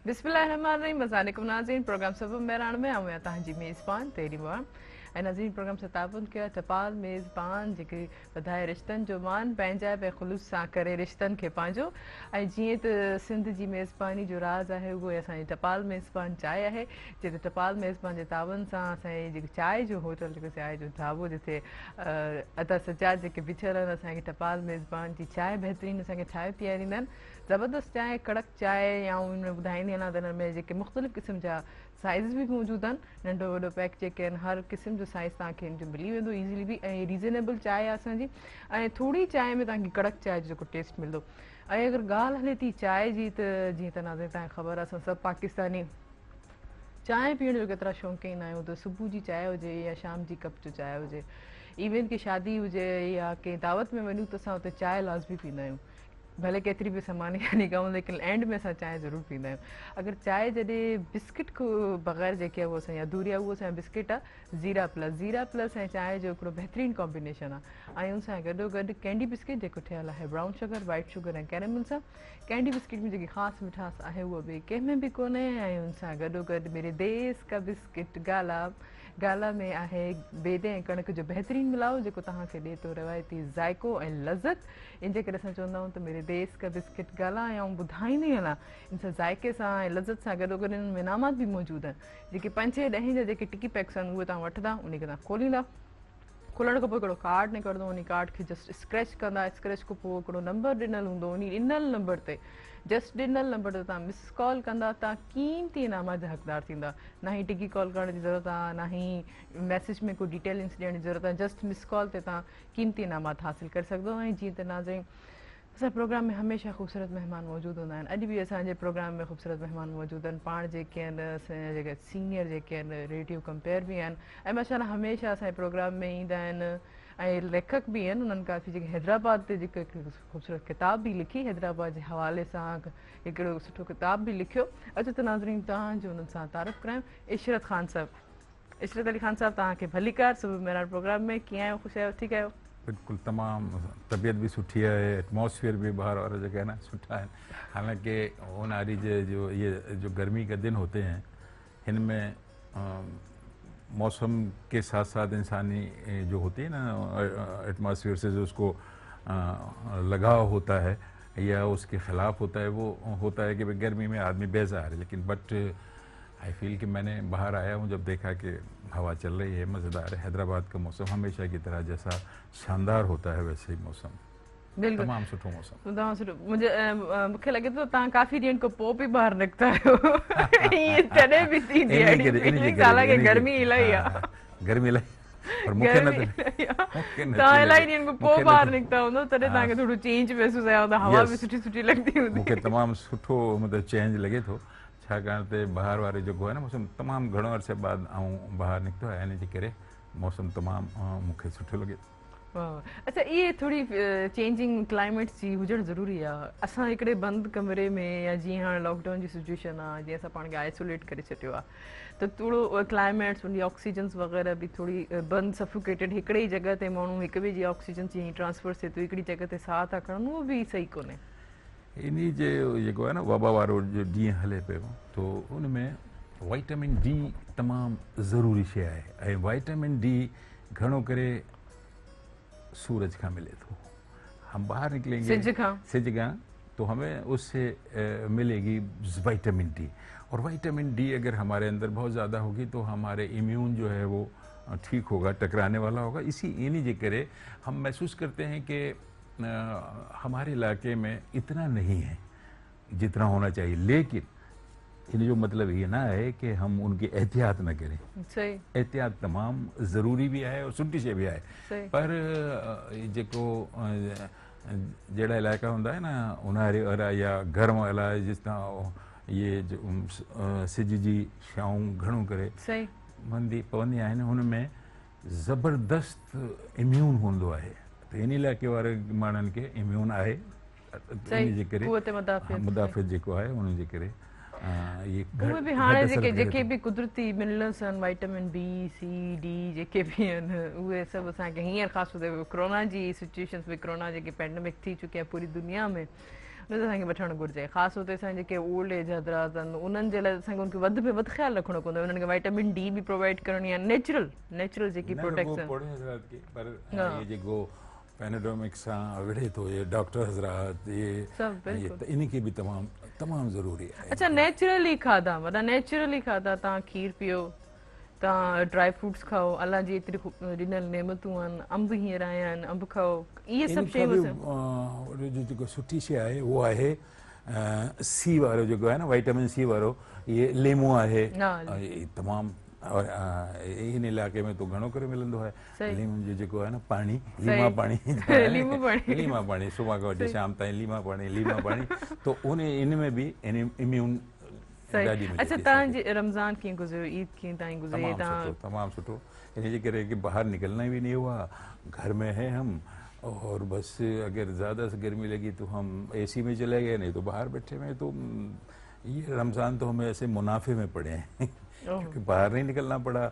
बिस्मिल्लाहिर्रहमानिर्रहीम। अस्सलामुअलैकुम नाज़रीन, प्रोग्राम सब मेहरान में आऊँ तव्हांजी मेज़बान तेरी मां ऐं नाज़रीन प्रोग्राम सां ताबुन कयो टपाल मेज़बान जेके वधाए रिश्तनि जो मान पंहिंजा बे ख़ुलूस सां करे रिश्तनि खे पंहिंजो। ऐं जीअं त सिंध जी मेज़बानी जो राज़ आहे उहो असांजी टपाल मेज़बान चांहि आहे, जिते टपाल मेज़बान जे ताबन सां असांजी जेकी चांहि जो होटल जेको चांहि जो ढाबो जिते अदा सजाद जेके बीठल आहिनि असांखे टपाल मेज़बान जी चांहि बहितरीनु असांखे ठाहे पीआरींदा आहिनि। ज़बरदस्त चांहि, कड़क चांहि, या हुन में ॿुधाईंदी आहियां त हिन में जेके मुख़्तलिफ़ क़िस्म जा साइज़ बि मौजूदु आहिनि। नंढो वॾो पैक जेके आहिनि हर क़िस्म जो साइज़ तव्हांखे हिन जो मिली वेंदो ईज़िली बि, ऐं रीज़नेबल चांहि आहे असांजी। ऐं थोरी चांहि में तव्हांखे कड़क चांहि जो जेको टेस्ट मिलंदो। ऐं अगरि ॻाल्हि हले थी चांहि जी त जीअं त नाज़रीन तव्हांखे ख़बर आहे असां सभु पाकिस्तानी चांहि पीअण जो केतिरा शौक़ीन आहियूं, त सुबुह जी चांहि हुजे या शाम जी कप जो चांहि हुजे, इवन की शादी हुजे या कंहिं दावत में वञूं त असां हुते चांहि लाज़मी पीअंदा आहियूं। भले केतिरी बि सामानी कान्हे कयूं, लेकिन एंड में असां चांहि ज़रूरु पीअंदा आहियूं। अगरि चांहि जॾहिं बिस्किट खां बग़ैर जेके आहे उहो असांजी अधूरी आहे, उहो असांजो बिस्किट आहे ज़ीरा प्लस ऐं चांहि जो हिकिड़ो बहितरीनु कॉम्बिनेशन आहे। ऐं उन सां गॾोगॾु कैंडी बिस्किट जेको ठहियलु आहे ब्राउन शुगर, वाइट शुगर ऐं कैरेमल सां। कैंडी बिस्किट में जेकी ख़ासि मिठास आहे उहा ॿिए कंहिंमें बि कोन्हे। ऐं उन सां गॾोगॾु मेरे देश का बिस्किट गाला में आहे बेदे ऐं कणिक जो बहितरीनु मिलाओ जेको तव्हांखे ॾिए थो रवायती ज़ाइको ऐं लज़त। इन जे करे असां चवंदा आहियूं त मेरे देश का बिस्किट गाला। ऐं ॿुधाईंदी हलां इन सां ज़ाइके सां ऐं लज़त सां गॾोगॾु इन्हनि में इनामात बि मौजूदु आहिनि। जेके 5, 10 जा जेके टिकी पैक्स आहिनि उहे तव्हां वठंदा, उन खे तव्हां खोलींदा, खोलण खां पोइ हिकिड़ो कार्ड निकिरंदो, उन कार्ड खे जस्ट स्क्रैच कंदा, स्क्रैच खां पोइ हिकिड़ो नंबर ॾिनल हूंदो, उन ॾिनल नंबर ते जस्ट ॾिनल नंबर ते तव्हां मिस कॉल कंदा, तव्हां कीमती इनामात जा हक़दार थींदा। ना ही टिकी कॉल करण जी ज़रूरत आहे, ना ही मैसेज में कोई डिटेलिंग्स ॾियण जी ज़रूरत आहे, जस्ट मिस कॉल ते तव्हां कीमती इनामात हासिलु करे सघंदो। ऐं जीअं त नाज़रीन असांजे प्रोग्राम में हमेशह ख़ूबसूरत महिमान मौजूदु हूंदा आहिनि। अॼु बि असांजे प्रोग्राम में ख़ूबसूरत महिमान मौजूदु आहिनि। पाण जेके आहिनि असांजा जेके सीनियर जेके आहिनि रेडियो कंपेयर बि आहिनि, ऐं माशाल्लाह हमेशह असांजे प्रोग्राम में ईंदा आहिनि। ऐं लेखक बि आहिनि, उन्हनि काफ़ी जेके हैदराबाद ते जेके ख़ूबसूरत किताब बि लिखी, हैदराबाद जे हवाले सां हिकिड़ो सुठो किताब बि लिखियो। अचो त नाज़रीन तव्हांजो उन्हनि सां तारीफ़ करायूं। इशरत ख़ान साहब, इशरत अली ख़ान साहब, तव्हांखे भलीकार सुबुह मेहरान प्रोग्राम में। कीअं आहियो? ख़ुशि आहियो? ठीकु आहियो? बिल्कुलु तमामु तबीयत भी सुठी है, एटमॉस्फेयर भी बाहर और जगह ना सुठा है। हालांकि उनारी जो ये जो गर्मी के दिन होते हैं इनमें मौसम के साथ साथ इंसानी जो होती है ना एटमॉस्फेयर से जो उसको लगाव होता है या उसके ख़िलाफ़ होता है, वो होता है कि भाई गर्मी में आदमी बेजार है। लेकिन बट आई फील कि मैंने बाहर आया हूँ जब देखा कि हवा चल रही है, मज़ेदार है। हैदराबाद का मौसम हमेशा की तरह जैसा शानदार होता है वैसे ही मौसम, बिल्कुलु तमामु सुठो मौसम। तमामु सुठो। मूंखे लॻे थो तव्हां काफ़ी ॾींहंनि खां पोइ बि ॿाहिरि निकिता आहियो। ईअं तॾहिं बि थींदी आहे, हालांकि गर्मी इलाही आहे। गर्मी इलाही पर मूंखे न तव्हां इलाही ॾींहंनि खां पोइ ॿाहिरि निकिता हूंदो, तॾहिं तव्हांखे थोरो चेंज महसूसु कयो हूंदो, हवा बि सुठी सुठी लॻंदी हूंदी। मूंखे तमामु सुठो मतिलबु चेंज लॻे थो, छाकाणि त ॿाहिरि वारे जेको आहे न मौसम तमामु घणो अरसे बाद ऐं ॿाहिरि निकितो आहे, इन जे करे मौसम तमामु मूंखे सुठो लॻे। अच्छा, इहे थोरी चेंजिंग क्लाइमेट्स जी हुजणु ज़रूरी आहे। असां हिकिड़े बंदि कमरे में या जीअं हाणे लॉकडाउन जी सिचुएशन आहे, जीअं असां पाण खे आइसोलेट करे छॾियो आहे, त थोरो क्लाइमेट्स उन जी ऑक्सीजन्स वग़ैरह बि थोरी बंदि सफोकेटेड, हिकिड़े ई जॻह ते माण्हू हिक ॿिए जी ऑक्सीजन जीअं ट्रांसफर थिए थो, हिकिड़ी जॻह ते साह था खणनि, उहो बि सही कोन्हे। इन जे जेको आहे न वबा वारो जो ॾींहुं हले पियो, त उन में वाइटामिन डी तमामु ज़रूरी शइ आहे। ऐं वाइटामिन डी घणो करे सूरज का मिले तो, हम बाहर निकलेंगे सिज का तो हमें उससे मिलेगी विटामिन डी। और विटामिन डी अगर हमारे अंदर बहुत ज़्यादा होगी तो हमारे इम्यून जो है वो ठीक होगा, टकराने वाला होगा। इन्हीं के करे हम महसूस करते हैं कि हमारे इलाके में इतना नहीं है जितना होना चाहिए। लेकिन इन जो मतलब ये ना है कि हम उनकी एहतियात न करें। सही, एहतियात तमाम ज़रूरी भी है और सुठी शइ भी है। पर जेको जड़ा इलाइक़ा होंदा है ना उन्हारे वारा या गर्म इलाइक़ा, जिस तरह ये जो सिज जी छाऊं घणो करे पवंदी आहिनि, हुनमें ज़बरदस्त इम्यून हूंदो आहे। त इन इलाइक़े वारे माण्हुनि खे इम्यून आहे, इन जे करे मुदाफ़ित जेको आहे उन जे करे उहे बि हाणे जेके बि कुदरती मिनरल्स आहिनि, वाइटामिन बी, सी, डी जेके बि आहिनि, उहे सभु असांखे हींअर ख़ासि तौर ते कोरोना जी सिचुएशन्स में, कोरोना जेकी पैंडेमिक थी चुकी आहे पूरी दुनिया में, उन असांखे वठणु घुरिजे ख़ासि तौर ते असांजे जेके ओल्ड एज हज़रात आहिनि उन्हनि जे लाइ असांखे उनखे वधि में वधि ख़्यालु रखणो पवंदो उन्हनि खे वाइटामिन डी बि प्रोवाइड करणी आहे नेचुरल जेकी न प्रोडक्ट्स रुॻो आहिनि पढ़े हज़रात खे पर हा। ये जेको पैनाडोमिक सां विढ़े थो ये डॉक्टर हज़रात सभु ये बिल्कुलु इन खे बि तमामु ज़रूरी आहे। अच्छा नेचुरली खाधा मतिलबु नेचुरली खाधा तव्हां खीर पियो तव्हां ड्राई फ्रूट्स खाओ अलाह जी एतिरी ॾिनल नेमतूं आहिनि अंब हींअर आया आहिनि अंब खाओ इहे सभु शयूं जेको सुठी शइ आहे उहो आहे सी वारो जेको आहे न वाइटामिन सी वारो इहे लीमो आहे तमामु और इन इलाइक़े में तो घणो करे मिलंदो आहे लीमो जो जेको आहे न पाणी लीमा पाणी लीमा पाणी सुबुह खां वठी शाम ताईं लीमा पाणी तो इन में बि इम्यून अच्छा तव्हांजी रमज़ान कीअं गुज़रियो ईद कीअं तव्हांजी गुज़री तमामु सुठो इनजे करे कि बाहर निकलना भी नहीं हुआ घर में है हम और बस अगर ज़्यादा से गर्मी लगी तो हम एसी में चले गए नहीं तो बाहर बैठे में तो ये रमज़ान तो हमें ऐसे मुनाफे में पड़े हैं क्योंकि बाहर नहीं निकलना पड़ा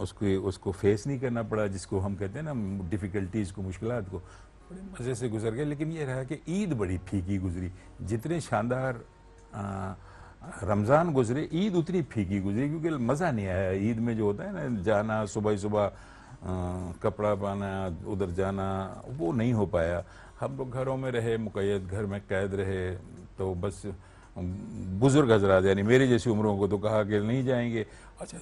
उसको फेस नहीं करना पड़ा जिसको हम कहते हैं ना डिफ़िकल्टीज़ को मुश्किलात को बड़े मज़े से गुजर गए। लेकिन ये रहा कि ईद बड़ी फीकी गुजरी जितने शानदार रमज़ान गुजरे ईद उतनी फीकी गुजरी क्योंकि मज़ा नहीं आया ईद में जो होता है ना जाना सुबह ही सुबह कपड़ा पाना उधर जाना वो नहीं हो पाया। हम लोग घरों में रहे मुक़य्यद घर में कैद रहे तो बस बुजुर्ग हजरात यानी मेरी जैसी उम्रों को तो कहा कि नहीं जाएंगे। अच्छा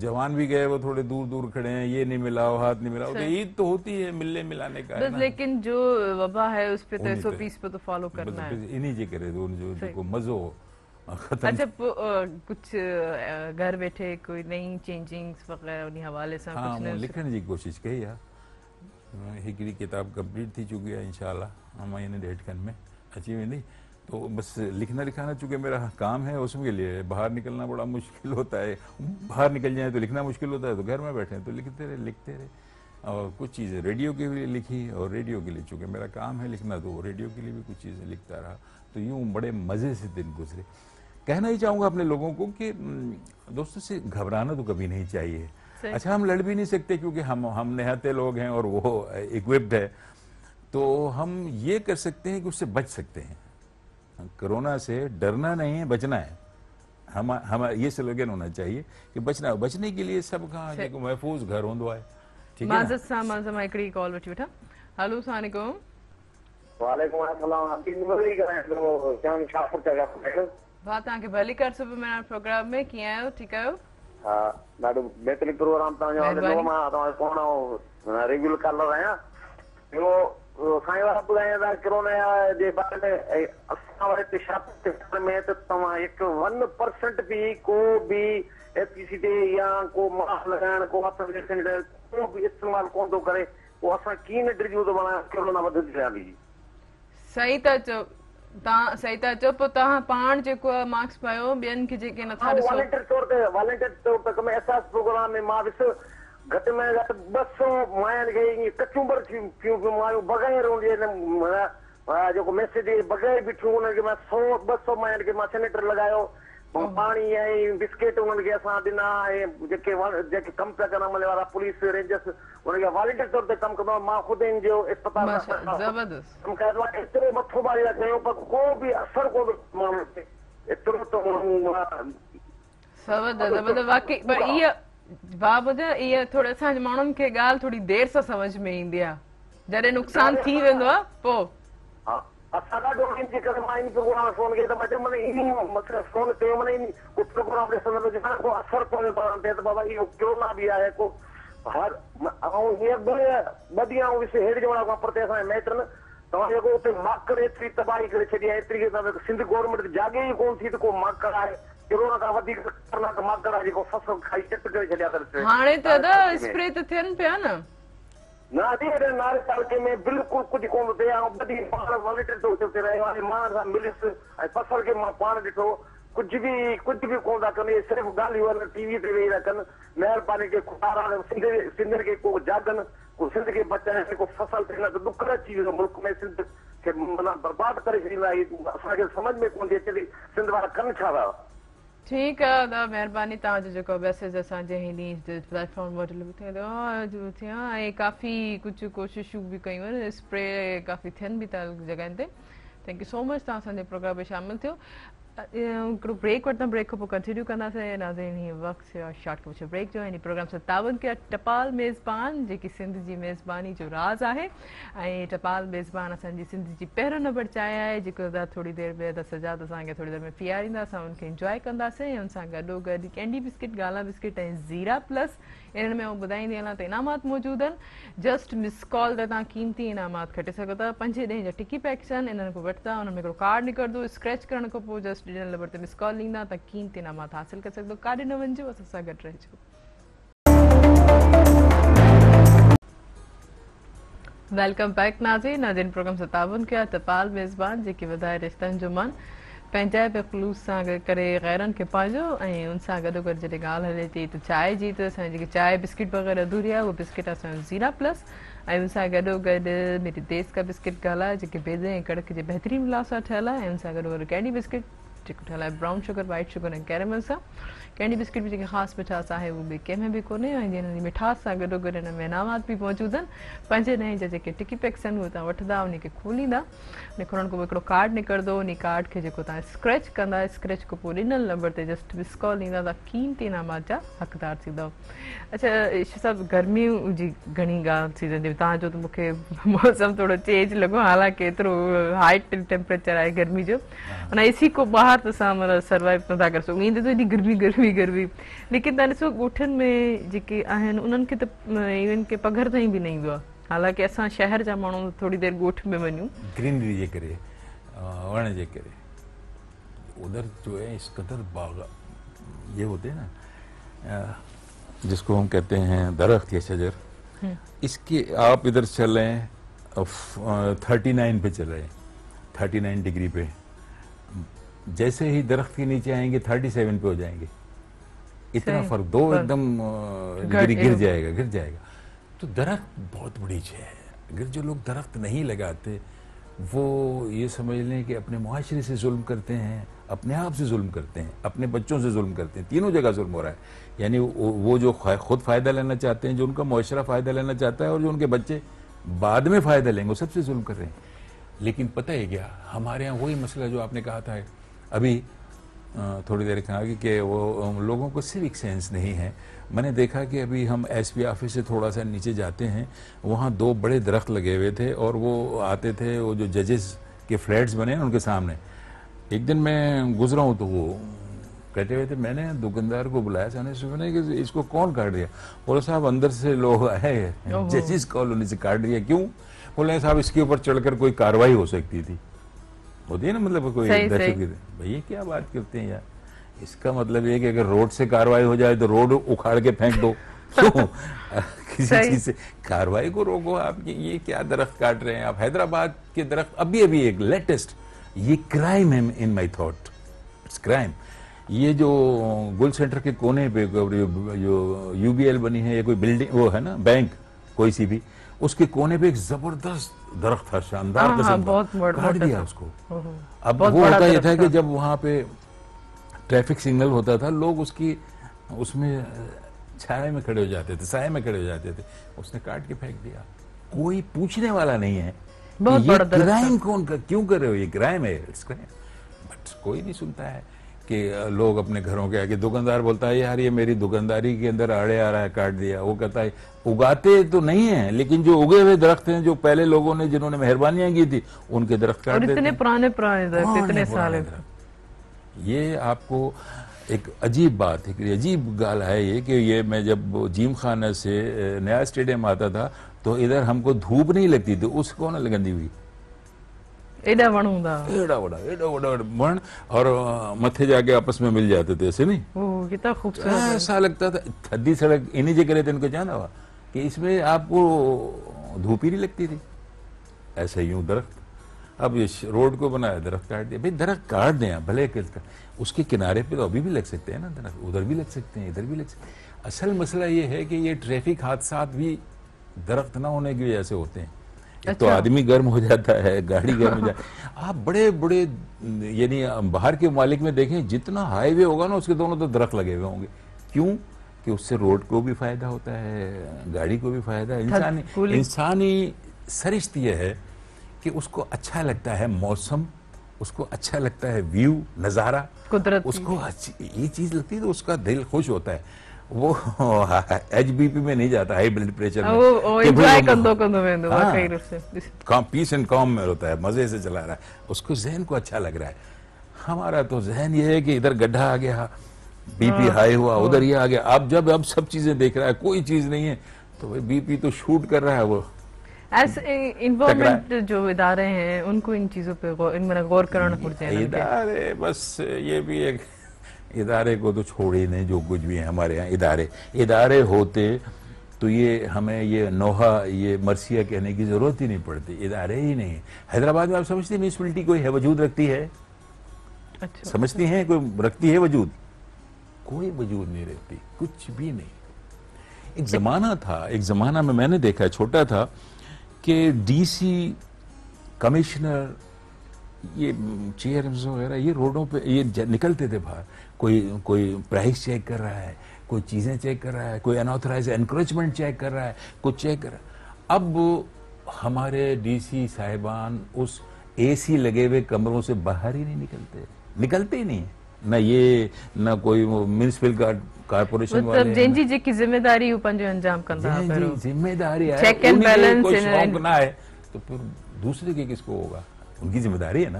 जवान भी गए वो थोड़े दूर दूर खड़े हैं ये नहीं मिलाओ हाथ नहीं मिलाओ तो ईद तो होती है मिलने मिलाने का है ना। लेकिन जो वबा है उस पे 120 पे तो फॉलो करना है इन्हीं जे करे जो मज़ो अच्छा कुछ घर बैठे कोई नई चेंजिंग्स वगैरह उन हवाले से हाँ लिखण जी कोशिश कई आहे हिकिड़ी किताब कंप्लीट थी चुकी है इंशाल्लाह महीने 1.5 खन में अची वेंदी तो बस लिखना लिखाना चूँकि मेरा काम है उसके लिए बाहर निकलना बड़ा मुश्किल होता है। बाहर निकल जाए तो लिखना मुश्किल होता है तो घर में बैठे तो लिखते रहे और कुछ चीज़ें रेडियो के लिए लिखी और रेडियो के लिए चूँकि मेरा काम है लिखना तो रेडियो के लिए भी कुछ चीज़ें लिखता रहा तो यूँ बड़े मज़े से दिन गुजरे। कहना ही चाहूँगा अपने लोगों को कि दोस्तों से घबराना तो कभी नहीं चाहिए। अच्छा हम लड़ भी नहीं सकते क्योंकि हम निहत्ते लोग हैं और वो इक्विप्ड है तो हम ये कर सकते हैं कि उससे बच सकते हैं। कोरोना से डरना नहीं है बचना है। हम ये स्लोगन होना चाहिए कि बचने के लिए सब कहाँ जेको महफूज घर होंदो है। ठीक है माज़त सां मां हिकिड़ी कॉल वठी वठां। हेलो अस्सलाम वालेकुम। वालेकुम अस्सलाम आपकी निमरी करें तो जान शाफर जगह पे भाउ तव्हांखे भली कर सुबुह में प्रोग्राम में कीअं आहियो ठीकु आहियो? हा ॾाढो बहितरीन प्रोग्राम तव्हांजो हले मां तव्हांजो फोन रेगुलर कॉलर आहियां। ॿियो साईं वारा ॿुधाईं था कोरोना जे बारे में असां वटि छात्र में त तव्हां हिकु 1% बि को बि एलपीसीडी या को मास्क लॻाइण को हथ सैनिटाइज़र को बि इस्तेमालु कोन थो करे पोइ असां कीअं ड्रिजूं थो बणायूं कोरोना वधंदी रहंदी। सही था चओ तव्हां सही था चओ पोइ तव्हां पाण जेको आहे मास्क पायो ॿियनि खे जेके नथा ॾिसो वॉलंटियर तौर ते कम एहसास प्रोग्राम में मां ॾिस घटि में घटि 200 माइनि खे ईअं कचूंबर थियूं मायूं बग़ैर जेको मैसेज बग़ैर बीठियूं उन्हनि खे मां 100-200 माइनि खे मां सैनिटाइज़र लॻायो पाणी ऐं बिस्किट उन्हनि खे असां ॾिना ऐं जेके कमु पिया करण मले वारा पुलिस रेंजर्स उनखे वॉलंटियर तौर ते कमु कंदो आहियां मां ख़ुदि इन जो इस्पताल कमु कयो आहे। एतिरो मथो मारी कयो पर को बि असरु कोन माण्हुनि ते एतिरो त वाकई पर इहा भाउ ॿुधायो इहा थोरी असांजे माण्हुनि खे ॻाल्हि थोरी देरि सां सम्झ में ईंदी आहे जॾहिं नुक़सानु थी वेंदो आहे पोइ असां ॾाढो इन जे करे मां इन प्रोग्राम फोन कयो त मां चयो माना इन फोन कयो माना इन को प्रोग्राम ॾिसंदो जेका को असरु कोन्हे पाण ते त बाबा इहो कोरोना बि आहे को हर ऐं हीअं ॿ ॾींहं हेठि जवण खां परते असांजे मैटर न तव्हां जेको उते माकड़ एतिरी तबाही करे छॾी आहे एतिरी सिंध गवर्नमेंट जाॻे ई कोन थी त को माकड़ आहे कोरोना खां वधीक ख़तरनाक माकड़ आहे जेको फसल खाई चिट करे छॾिया अथनि हाणे त स्प्रे त थियनि पिया न नारे तालुके में बिल्कुलु कुझु कोन थिए ऐं पाण वॉलंटियर थो रहियो आहे मां सां मिलियुसि ऐं फसल खे मां पाण ॾिठो कुझु बि कोन था कनि सिर्फ़ु ॻाल्हियूं आहिनि टीवी ते वेही था कनि महिरबानी के खुदा सिंधियुनि खे को जागनि को सिंध खे बचाइनि को फसल थिए न त ॾुकड़ अची वेंदो मुल्क में सिंध खे माना बर्बाद करे छॾींदा असांखे सम्झ में कोन थी अचे सिंध वारा कनि छा था। ठीकु आहे दादा महिरबानी तव्हांजो जेको मैसेज असांजे हिन प्लेटफॉर्म वटि थिया ऐं काफ़ी कुझु कोशिशूं बि कयूं आहिनि स्प्रे काफ़ी थियनि बि था जॻहियुनि ते थैंक यू सो मच तव्हां असांजे प्रोग्राम में शामिल थियो हिकिड़ो ब्रेक वठंदा ब्रेक खां पोइ कंटिन्यू कंदासीं नाज़रीन हीअ वक़्तु शॉर्ट कुझु ब्रेक जो हिन प्रोग्राम सां ताबन कया टपाल मेज़बान जेकी सिंध जी मेज़बानी जो राज़ आहे ऐं टपाल मेज़बान असांजी सिंध जी पहिरियों नंबर चांहि आहे जेको थोड़ी देरि में सजाद असांखे थोड़ी देरि में पीआरींदा असां उनखे इंजॉय कंदासीं ऐं उन सां गॾोगॾु कैंडी बिस्किट गाला बिस्किट ऐं ज़ीरा प्लस इन्हनि में ॿुधाईंदी हलां त इनामात मौजूदु आहिनि जस्ट मिस कॉल ते तव्हां क़ीमती इनामात खटे सघो था 5 ॾींहं जा टिकी पैक्स आहिनि इन्हनि खां वठंदा उन में हिकिड़ो कार्ड निकिरंदो स्क्रैच करण खां पोइ जस्ट ॾिनल नंबर ते मिस कॉल ॾींदा त क़ीमती इनामात हासिल करे सघंदो काॾे न वञिजो असां सां गॾु रहिजो वेलकम बैक नाज़रीन प्रोग्राम सां ताबन कया टपाल मेज़बान जेकी वधाए रिश्तनि जो मान पंहिंजाइप ख़ुलूस सां करे गैरनि खे पंहिंजो ऐं उन सां गॾोगॾु जॾहिं ॻाल्हि हले थी त चांहि जी त असांजी जेकी चांहि बिस्किट वग़ैरह अधूरी आहे उहो बिस्किट असांजो ज़ीरा प्लस ऐं उन सां गॾोगॾु मेरी देश का बिस्किट ॻाल्हि आहे जेके बेदे ऐं कड़क जे बहितरीनु मिलाव सां ठहियलु आहे ऐं उन सां गॾोगॾु कैंडी बिस्किट जेको ठहियलु आहे ब्राउन शुगर वाइट शुगर ऐं कैरेमल सां कैंडी बिस्किट बि जेकी ख़ासि मिठास आहे उहो ॿिए कंहिंमें बि कोन्हे ऐं हिन जी मिठास सां गॾोगॾु हिन में इनामात बि मौजूदु आहिनि 5 ॾींहं जा जेके टिकी पैक्स आहिनि उहे तव्हां वठंदा उनखे खोलींदा उन खोलण खां पोइ हिकिड़ो कार्ड निकिरंदो उन कार्ड खे जेको तव्हां स्क्रैच कंदा स्क्रैच खां पोइ ॾिनल नंबर ते जस्ट मिस कॉल ॾींदा त क़ीमती इनामात जा हक़दार थींदव अच्छा इहो सभु गर्मियूं जी घणी ॻाल्हि थी वेंदी तव्हांजो त मूंखे मौसम थोरो चेंज लॻो हालांकि एतिरो हाई टेम्परेचर आहे गर्मी जो माना एसी को ॿाहिरि त असां मतिलबु सर्वाइव नथा करे सघूं ईंदे त एॾी गर्मी गर्मी गर्मी लेकिन तव्हां ॾिसो ॻोठनि में जेके आहिनि उन्हनि खे त इवन के पघर ताईं बि न ईंदो आहे हालांकि असां शहर जा माण्हू थोरी देरि ॻोठ में वञूं ग्रीनरी जे करे वण जे करे उधर जो है इस कदर बाग ये होते हैं ना जिसको हम कहते हैं दरख्त या शजर इसके आप इधर चल रहे हैं 39 पे चल रहे हैं 39 डिग्री पे जैसे ही दरख्त के नीचे आएंगे 37 पे हो जाएंगे इतना फर्क दो एकदम डिग्री गिर जाएगा तो दरख्त बहुत बड़ी चीज है अगर जो लोग दरख्त नहीं लगाते वो ये समझ लें कि अपने मुआशरे से जुल्म करते हैं अपने आप से जुल्म करते हैं अपने बच्चों से जुल्म करते हैं तीनों जगह जुल्म हो रहा है यानी वो जो खुद फायदा लेना चाहते हैं जो उनका मुआशरा फायदा लेना चाहता है और जो उनके बच्चे बाद में फायदा लेंगे वो सबसे जुल्म कर रहे हैं लेकिन पता है क्या हमारे यहाँ वही मसला जो आपने कहा था अभी थोड़ी देर आगे कि वो लोगों को सिविक सेंस नहीं है मैंने देखा कि अभी हम एसपी ऑफिस से थोड़ा सा नीचे जाते हैं वहाँ 2 बड़े दरख्त लगे हुए थे और वो आते थे वो जो जजेस के फ्लैट्स बने उनके सामने एक दिन मैं गुजरा हूँ तो वो कहते हुए थे मैंने दुकानदार को बुलाया सामने सुने कि इसको कौन काट दिया बोले साहब अंदर से लोग आए जजेस कॉलोनी से काट दिया क्यों बोले साहब इसके ऊपर चढ़कर कोई कार्रवाई हो सकती थी होती है ना मतलब कोई दहशतगर्द भैया क्या बात करते हैं यार इसका मतलब ये कि अगर रोड से कार्रवाई हो जाए तो रोड उखाड़ के फेंक दो क्यों किसी चीज से कार्रवाई को रोको आप ये क्या दरख्त काट रहे हैं आप हैदराबाद के दरख्त अभी एक लेटेस्ट ये क्राइम है in my thought it's crime ये जो गुल सेंटर के कोने पे जो यूबीएल बनी है या कोई बिल्डिंग वो है ना बैंक कोई सी भी उसके कोने पे एक जबरदस्त दरख्त था शानदार काट दिया उसको अब वो होता ये था कि जब वहां पे ट्रैफिक सिग्नल होता था लोग उसमें छाया में खड़े हो जाते थे साये में खड़े हो जाते थे उसने काट के फेंक दिया कोई पूछने वाला नहीं है ये क्राइम कौन क्यों कर रहे हो ये क्राइम है बट कोई नहीं सुनता है कि लोग अपने घरों के आगे दुकानदार बोलता है यार ये मेरी दुकानदारी के अंदर आड़े आ रहा है काट दिया वो कहता है उगाते तो नहीं है लेकिन जो उगे हुए दरख्त हैं जो पहले लोगों ने जिन्होंने मेहरबानियां की थी उनके दरख्त काट देते इतने पुराने दरख्त इतने साल ये आपको एक अजीब बात है अजीब गाल है ये कि ये मैं जब जिम खाना से नया स्टेडियम आता था तो इधर हमको धूप नहीं लगती थी उसको ना लगंदी हुई एड़ा वण हूंदा एड़ा बड़ा वण और मथे जाके आपस में मिल जाते थे ऐसे नहीं ओह कितना खूबसूरत ऐसा लगता था थद्दी सड़क इन्हीं जगह रहते इनको जाना हुआ कि इसमें आपको धूप ही नहीं लगती थी ऐसा यूं दरख्त अब ये रोड को बनाया दरख्त काट दिया भाई दरख्त काट दें भले उसके किनारे पे तो अभी भी लग सकते हैं ना दरख्त उधर भी लग सकते हैं इधर भी लग सकते हैं असल मसला ये है कि ये ट्रैफिक हादसा भी दरख्त ना होने की वजह से होते हैं तो आदमी गर्म हो जाता है गाड़ी गर्म हो जाती है आप बड़े बड़े यानी बाहर के मालिक में देखें जितना हाईवे होगा ना उसके दोनों तो दरख्त लगे हुए होंगे क्यों कि उससे रोड को भी फायदा होता है गाड़ी को भी फायदा है इंसानी सरिश्त यह है कि उसको अच्छा लगता है मौसम, उसको अच्छा लगता है व्यू, नज़ारा, कुदरत उसको ये चीज़ लगती है तो उसका दिल खुश होता है। वो HBP में नहीं जाता, हाई ब्लड प्रेशर में, वो कि एंजॉय भाई कंदो वेंदो हाँ, वाकई रूप से काम पीस एंड काम में होता है, मजे से चला रहा है, उसको जहन को अच्छा लग रहा है। हमारा तो जहन ये है कि इधर गड्ढा आ गया, BP हाई हुआ, उधर ये आ गया। अब सब चीजें देख रहा है, कोई चीज नहीं है तो भाई BP तो शूट कर रहा है वो। ऐसे इन्वायरमेंट जो इदारे हैं उनको इन चीजों पे गौर करना पड़ता है। इदारे बस ये भी एक इदारे को तो छोड़े नहीं, जो कुछ भी है हमारे यहाँ इदारे होते तो ये हमें ये नोहा ये मर्सिया कहने की जरूरत ही नहीं पड़ती, इदारे ही नहीं। हैदराबाद में आप समझते हैं म्यूनिसिपैलिटी कोई है वजूद रखती है? अच्छा, समझती हैं कोई रखती है वजूद? कोई वजूद नहीं रखती, कुछ भी नहीं। एक जमाना था, एक जमाना में मैंने देखा, छोटा था, कि DC कमिश्नर ये चेयरमैन वगैरह ये रोडों पे ये निकलते थे बाहर, कोई प्राइस चेक कर रहा है, कोई चीजें चेक कर रहा है, कोई अनऑथराइज एनक्रोचमेंट चेक कर रहा है, कुछ चेक कर रहा है। अब हमारे DC साहिबान उस AC लगे हुए कमरों से बाहर ही नहीं निकलते ही नहीं, न ये न कोई म्यूनिसिपल कारपोरेशन वाले, मतलब जंजी जी की जिम्मेदारी ऊपर जो अंजाम करता है, जिम्मेदारी है, चेक एंड बैलेंस, कोई शौक ना है तो फिर दूसरे के किसको होगा? उनकी जिम्मेदारी है ना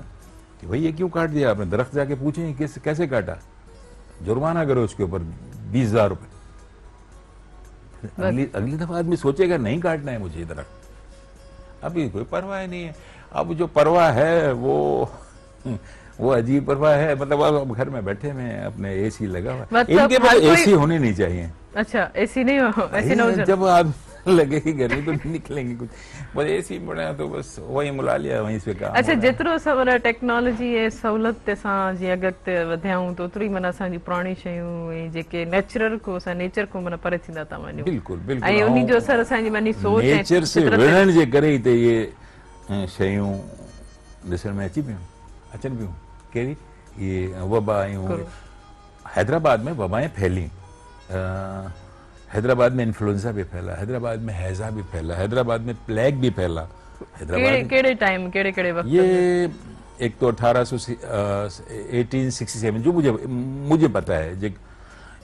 कि भाई ये क्यों काट दिया आपने, दरख्त जाके पूछें कैसे काटा, जुर्माना करो उसके ऊपर 20,000 रुपए। अगली दफा आदमी सोचेगा नहीं काटना है मुझे दरख्त। अभी कोई परवाह नहीं है। अब जो परवाह है वो अजीब परवाह है, मतलब अब घर में बैठे में अपने AC लगा हुआ, मतलब इनके पास AC होने नहीं चाहिए। अच्छा, AC नहीं हो, ऐसे ना हो जब आप लगेगी गर्मी तो नहीं निकलेंगे कुछ, बस AC बना तो बस वही मुला लिया, वहीं से काम। अच्छा, जेतिरो सवरा टेक्नोलॉजी ऐं सहूलियत ते सां जीअं अॻिते वधियाऊं तो ओतिरी माना असांजी पुराणी शयूं ऐं जेके नेचुरल को असां नेचर को माना परे थींदा था वञूं। बिल्कुल बिल्कुल, ऐं उन्ही जो असर असांजी मानी सोच ऐं नेचर से विढ़ण जे करे ई त ये शयूं ॾिसण में अचनि पियूं। कहिड़ी ये वबायूं, हैदराबाद में वबाएं फैली, हैदराबाद में इन्फ्लुएंजा भी फैला, हैदराबाद में हैजा भी फैला, हैदराबाद में प्लेग भी फैला। हैदराबाद केड़े टाइम केड़े वक्त? ये एक तो 1867 जो मुझे पता है, जो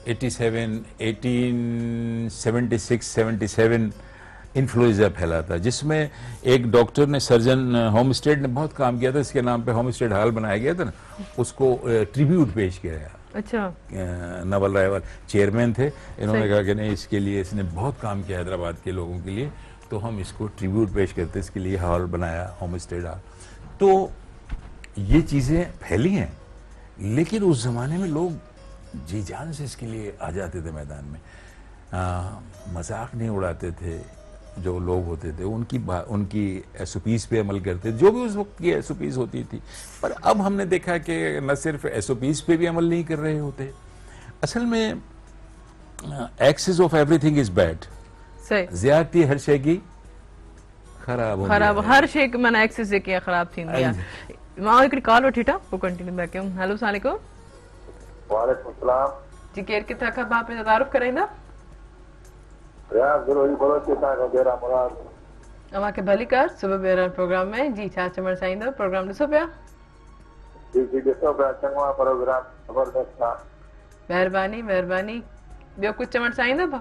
1877 इन्फ्लुएंजा फैला था, जिसमें एक डॉक्टर ने, सर्जन होमस्टेड ने बहुत काम किया था, इसके नाम पे होमस्टेड हॉल बनाया गया था ना, उसको ट्रिब्यूट पेश किया गया। अच्छा, नवल रायवाल चेयरमैन थे, इन्होंने कहा कि नहीं इसके लिए इसने बहुत काम किया हैदराबाद के लोगों के लिए, तो हम इसको ट्रिब्यूट पेश करते, इसके लिए हॉल बनाया, होमस्टेड हॉल। तो ये चीज़ें फैली हैं, लेकिन उस जमाने में लोग जी जान से इसके लिए आ जाते थे मैदान में, मजाक नहीं उड़ाते थे। जो लोग होते थे उनकी SOPs पे अमल करते, जो भी उस वक्त की SOPs होती थी। पर अब हमने देखा कि न सिर्फ SOPs पे भी अमल नहीं कर रहे होते, असल में excess of everything is bad. सही, ज्यादती हर शय की खराब हर शय माना एक्सेस जेके खराब थींदी आहे। मां हिकड़ी कॉल वठी था, पोइ कंटिन्यू बैक कयूं। हेलो, अस्सलाम वालेकुम। वालेकुम सलाम जी, केर किथां खां? मां पंहिंजो तारुफ़ कराईंदा? अवांखे भली कर सुबह ॿेहर प्रोग्राम में। जी, छा चवण चाहींदव? प्रोग्राम ॾिसो पिया? जी ॾिसो पिया, चङो आहे प्रोग्राम, ज़बरदस्त आहे। महिरबानी महिरबानी। ॿियो कुझु चवण चाहींदव?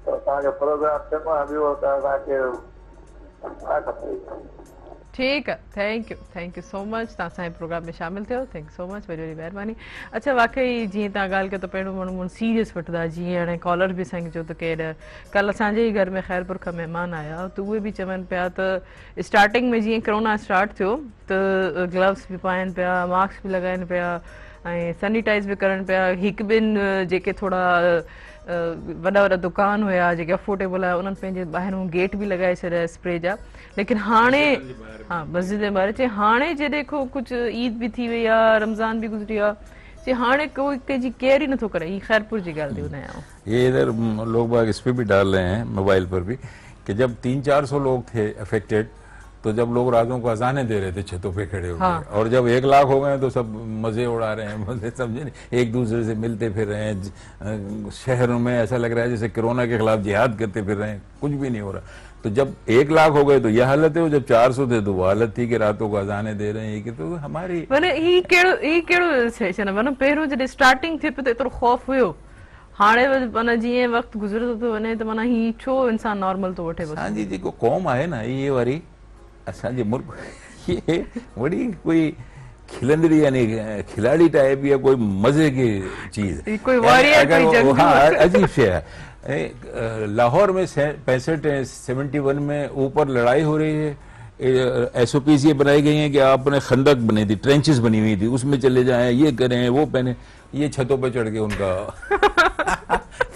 तव्हांजो प्रोग्राम चङो आहे, ॿियो त असांखे छा खपे? ठीकु आहे, थैंक यू सो मच, तव्हां असांजे प्रोग्राम में शामिल थियो, थैंक यू सो मच, वॾी वॾी महिरबानी। अच्छा, वाकई जीअं तव्हां ॻाल्हि कयो त पहिरियों माण्हू सीरियस वठंदा, जीअं हाणे कॉलर बि असांखे चयो त केरु कल्ह असांजे ई घर में ख़ैरपुर खां महिमान आया, त उहे बि चवनि पिया त स्टार्टिंग में जीअं कोरोना स्टार्ट थियो त ग्लव्स बि पाइनि पिया, मास्क बि लॻाइनि पिया ऐं सैनिटाइज़ बि करनि पिया। हिकु ॿिनि जेके थोरा वॾा दुकान हुया जेके अफोर्डेबल आहे, उन्हनि पंहिंजे ॿाहिरों गेट बि लॻाए छॾिया स्प्रे जा। लेकिन हाणे हाँ, मस्जिद जे ॿाहिरि चई हाणे जे देखो कुझु ईद बि थी वई आहे, रमज़ान बि गुज़री आहे, चई हाणे कोई कंहिंजी केयर ही नथो करे। ही खैरपुर जी ॻाल्हि थी ॿुधायां। ये इधर लोग बाग इस पे भी डाल रहे हैं मोबाइल पर भी कि जब 300-400 लोग थे अफेक्टेड, तो जब लोग रातों को अजानें दे रहे थे छतों पे खड़े होकर, हाँ। और जब 1 लाख हो गए तो सब मजे उड़ा रहे हैं, मजे समझे नहीं, एक दूसरे से मिलते फिर रहे हैं। शहरों में ऐसा लग रहा है जैसे कोरोना के खिलाफ जिहाद करते फिर रहे हैं, कुछ भी नहीं हो रहा। तो जब 1 लाख हो गए तो यह हालत है, और जब 400 थे तो वो हालत थी कि रातों को अजाने दे रहे हैं कि तो हमारी माने ही केड़ो सेशन है माने पहिरों जॾहिं स्टार्टिंग थे पे तो एतिरो खौफ हुयो, हाणे माना जीअं वक्त गुज़रंदो थो वञे त माना ही छो इंसान नॉर्मल तो वठे बस। असांजी जेको क़ौम आहे न ये वारी असांजे मुल्क ये वड़ी कोई खिलंदड़ी यानी खिलाड़ी टाइप या कोई मजे की चीज ये कोई वॉरियर कोई जंग। हाँ अजीब शे है। लाहौर में 71 में ऊपर लड़ाई हो रही है, SOPs ये बनाई गई हैं कि आपने खंदक बनी थी, ट्रेंचेस बनी हुई थी, उसमें चले जाएं, ये करें वो पहने, ये छतों पे चढ़ के उनका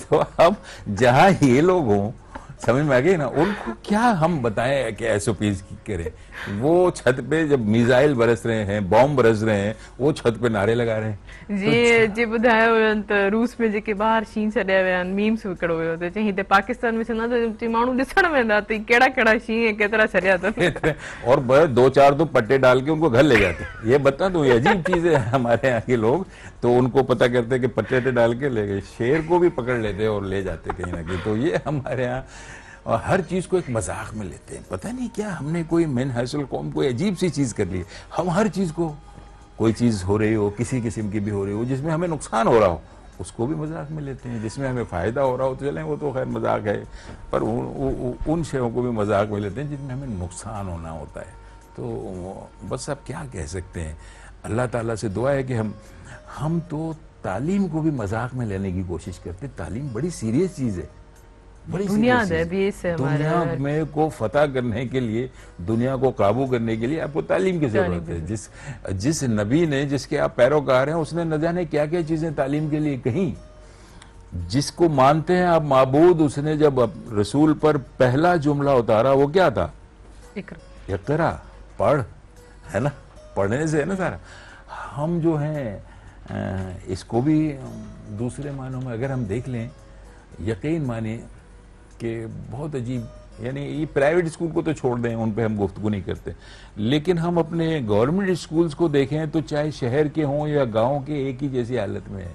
तो अब जहां ये लोग हों, समझ में आ गई ना, उनको क्या हम बताएं कि SOPs करें। वो छत पे जब मिसाइल बरस रहे हैं, बॉम्ब बरस रहे हैं, वो छत पे नारे लगा रहे हैं। जी ॿुधायो हुयो त रूस में जेके ॿाहिरि शींहं छॾिया विया आहिनि, मीम्स हिकिड़ो हुयो त चई हिते पाकिस्तान में चवंदा त माण्हू ॾिसण वेंदा त कहिड़ा कहिड़ा शींहं केतिरा छॾिया अथनि और 2-4 तो पट्टे डाल के उनको घर ले जाते। ये बता दो, ये अजीब चीज है। हमारे यहाँ के लोग तो उनको पता करते कि पट्टे डाल के ले गए, शेर को भी पकड़ लेते और ले जाते कहीं ना कहीं। तो ये हमारे यहाँ और हर चीज को एक मजाक में लेते हैं। पता नहीं क्या हमने कोई मेन हासिल कौम कोई अजीब सी चीज कर ली। हम हर चीज को, कोई चीज हो रही हो, किसी किस्म की भी हो रही हो, जिसमें हमें नुकसान हो रहा हो उसको भी मजाक में लेते हैं, जिसमें हमें फायदा हो रहा हो तो चलें वो तो खैर मजाक है, पर उन शेरों को भी मजाक में लेते हैं जिसमें हमें नुकसान होना होता है। तो बस अब क्या कह सकते हैं, अल्लाह ताला से दुआ है कि हम तो तालीम को भी मजाक में लेने की कोशिश करते। तालीम बड़ी सीरियस चीज है, बड़ी बुनियाद है बेस है हमारा। दुनिया में को फतह करने के लिए, दुनिया को काबू करने के लिए आपको तालीम की जरूरत है। जिस नबी ने, जिसके आप पैरोकार हैं, उसने न जाने क्या क्या चीजें तालीम के लिए कहीं। जिसको मानते हैं आप माबूद, उसने जब रसूल पर पहला जुमला उतारा वो क्या था? इक़रा, पढ़, है ना, पढ़ने से है ना सारा। हम जो हैं इसको भी दूसरे मानों में अगर हम देख लें, यकीन माने कि बहुत अजीब, यानी ये प्राइवेट स्कूल को तो छोड़ दें, उन पे हम गुफ्तगू नहीं करते, लेकिन हम अपने गवर्नमेंट स्कूल्स को देखें तो चाहे शहर के हों या गांव के, एक ही जैसी हालत में है।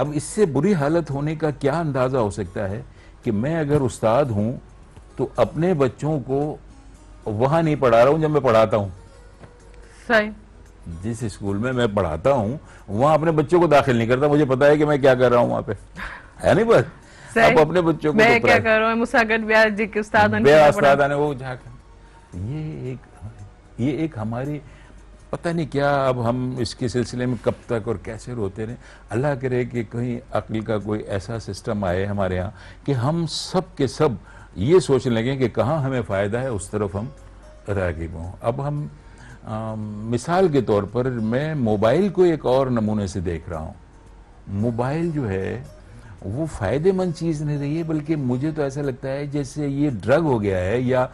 अब इससे बुरी हालत होने का क्या अंदाजा हो सकता है कि मैं अगर उस्ताद हूं तो अपने बच्चों को वहां नहीं पढ़ा रहा हूं जब मैं पढ़ाता हूं। सही। जिस स्कूल में मैं पढ़ाता हूं वहां अपने बच्चों को दाखिल नहीं करता, मुझे पता है कि मैं क्या कर रहा हूं वहां पे, है नहीं? बस अब अपने बच्चों को मैं क्या कर रहा हूं, मुसागत ब्याह जी के उस्ताद ने वो झाकर, ये एक हमारी पता नहीं क्या। अब हम इसके सिलसिले में कब तक और कैसे रोते रहे। अल्लाह करे कि कहीं अक्ल का कोई ऐसा सिस्टम आए हमारे यहाँ कि हम सब के सब ये सोचने लगे कि कहाँ हमें फ़ायदा है उस तरफ हम राग़िब हों। अब हम मिसाल के तौर पर मैं मोबाइल को एक और नमूने से देख रहा हूँ। मोबाइल जो है वो फ़ायदेमंद चीज़ नहीं रही है, बल्कि मुझे तो ऐसा लगता है जैसे ये ड्रग हो गया है या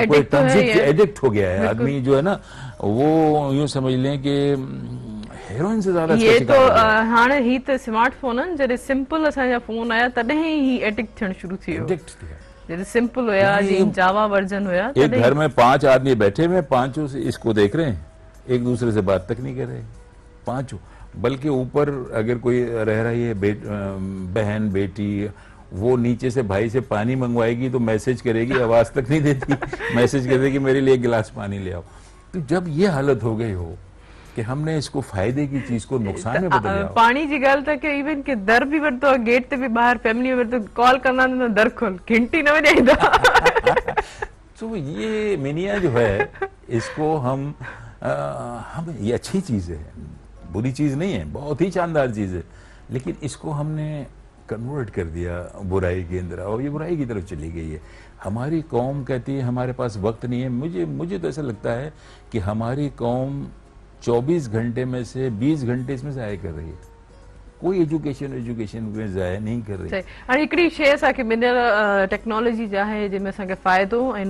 कोई टॉक्सिक एडिक्ट हो गया है। आदमी जो है ना वो यूं समझ लें कि हेरोइन से ज्यादा ये तो हाणे ही तो स्मार्टफोन जॾहिं सिंपल असांजा फोन आया तॾहिं ही एडिक्ट थियण शुरू थी वियो। जॾहिं सिंपल हुया, जीअं जावा वर्जन हुया, एक घर में 5 आदमी बैठे हुए, पांचों से इसको देख रहे हैं, एक दूसरे से बात तक नहीं कर रहे पांचों। बल्कि ऊपर अगर कोई रह रही है बहन बेटी, वो नीचे से भाई से पानी मंगवाएगी तो मैसेज करेगी, आवाज तक नहीं देती, मैसेज कर देगी मेरे लिए एक गिलास पानी ले आओ। तो जब ये हालत हो गई हो कि हमने इसको फायदे की चीज को नुकसान में बदल दिया। पानी जी गल तक इवन के दर भी वरतो, गेट ते भी बाहर फैमिली में तो कॉल करना तो दर खोल, घंटी न बजाइंदा। तो ये मिनिया जो है इसको हम ये अच्छी चीज है, बुरी चीज नहीं है, बहुत ही शानदार चीज है, लेकिन इसको हमने कन्वर्ट कर दिया बुराई के अंदर और ये बुराई की तरफ चली गई है। हमारी कौम कहती है हमारे पास वक्त नहीं है। मुझे तो ऐसा लगता है कि हमारी कौम 24 घंटे में से 20 घंटे इसमें ज़ाया कर रही है, कोई एजुकेशन में ज़ाया नहीं कर रही। हाणे हिकिड़ी शइ असांखे मिलियल टेक्नोलॉजी जा आहे जंहिंमें असांखे फ़ाइदो ऐं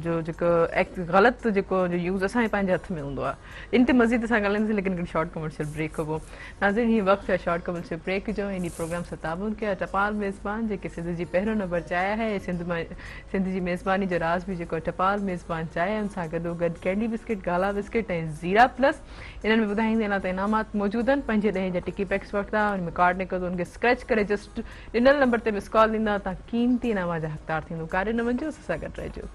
जो जेको ग़लति जेको यूज़ असांजे पंहिंजे हथ में हूंदो आहे। इन ते मज़ीद असां ॻाल्हाईंदासीं, लेकिन हिकिड़ी शॉर्ट कमर्शियल ब्रेक खां पोइ। नाज़रीन, हीअ वक़्तु आहे शॉर्ट कमर्शियल ब्रेक जो। इन प्रोग्राम सां ताबून कया टपाल मेज़बान जेके सिंध जी पहिरियों नंबर चांहि आहे, सिंध जी मेज़बानी जो राज़ बि जेको टपाल मेज़बान चांहि, उन सां गॾोगॾु कैंडी बिस्किट, गाला बिस्किट ऐं ज़ीरा प्लस। इन्हनि में ॿुधाईंदे अञा त इनामात मौजूदु आहिनि। 5 ॾहें जा टिकी पैक्स वटि था, उन में कार्ड निकिरंदो, उनखे स्क्रैच करे जस्ट ॾिनल नंबर ते मिस कॉल ॾींदा, तव्हां कीमती इनाम जा हक़दार थींदो। कारे न वञो, असां सां गॾु रहिजो।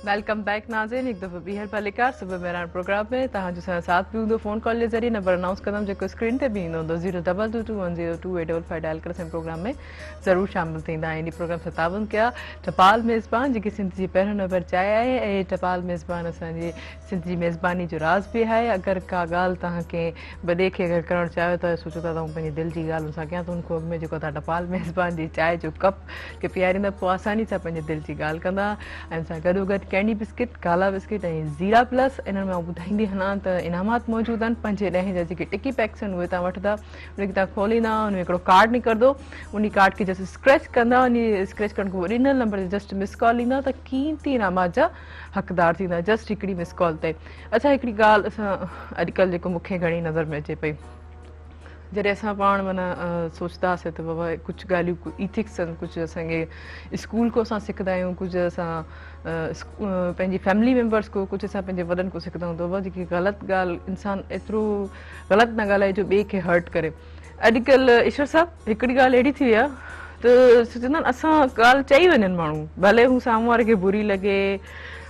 वेलकम बैक नाज़रीन, एक दफ़ा ॿीहर भलेकार सुबह बहरान प्रोग्राम में तव्हांजो साथ बि हूंदो। फ़ोन कॉल जे ज़रिए नंबर अनाउंस कंदमि जेको स्क्रीन ते बि ईंदो हूंदो 02221028555 डायल करे असांजे प्रोग्राम में ज़रूरु शामिल थींदा। इन प्रोग्राम सां ताबन कया टपाल मेज़बान जेकी सिंध जी पहिरियों नंबर चाहे आहे, ऐं टपाल मेज़बान असांजी सिंध जी मेज़बानी जो राज़ बि आहे। अगरि का ॻाल्हि तव्हां कंहिं वॾे खे अगरि करणु चाहियो त सोचो था तव्हां पंहिंजी दिलि जी ॻाल्हि सां कयां त उनको अॻु में जेको तव्हां टपाल मेज़बान जी चांहि जो कप खे पीआरींदा, पोइ आसानी सां पंहिंजे दिलि जी ॻाल्हि कंदा। ऐं सां गॾोगॾु कैंडी बिस्किट, काला बिस्किट ऐं ज़ीरा प्लस इन्हनि में ॿुधाईंदी हलां त इनामात मौजूदु आहिनि। 5-10 जा जेके टिकी पैक्स आहिनि उहे तव्हां वठंदा, उनखे तव्हां खोलींदा, उन में हिकिड़ो कार्ड निकिरंदो, उन कार्ड खे जस्ट स्क्रैच कंदा, उन स्क्रैच करण खां पोइ ॾिनल नंबर ते जस्ट मिस कॉल ईंदा त कीमती इनामात जा हक़दार थींदा जस्ट हिकिड़ी मिस कॉल ते। अच्छा, हिकिड़ी ॻाल्हि असां अॼुकल्ह जेको मूंखे घणी नज़र में अचे पई, जॾहिं असां पाण माना सोचंदासीं त बाबा कुझु ॻाल्हियूं इथिक्स आहिनि, कुझु असांखे स्कूल को असां सिखंदा आहियूं, कुझु असां पंहिंजी फैमिली मेंबर्स को, कुझु असां पंहिंजे वॾनि को सिखंदा आहियूं, त बाबा जेकी ग़लति ॻाल्हि इंसानु एतिरो ग़लति न ॻाल्हाए जो ॿिए खे हर्ट करे। अॼुकल्ह ईश्वर साहिबु हिकिड़ी ॻाल्हि अहिड़ी थी वई आहे त चवंदा आहिनि असां ॻाल्हि चई वञनि माण्हू, भले हू साम्हूं वारे खे बुरी लॻे,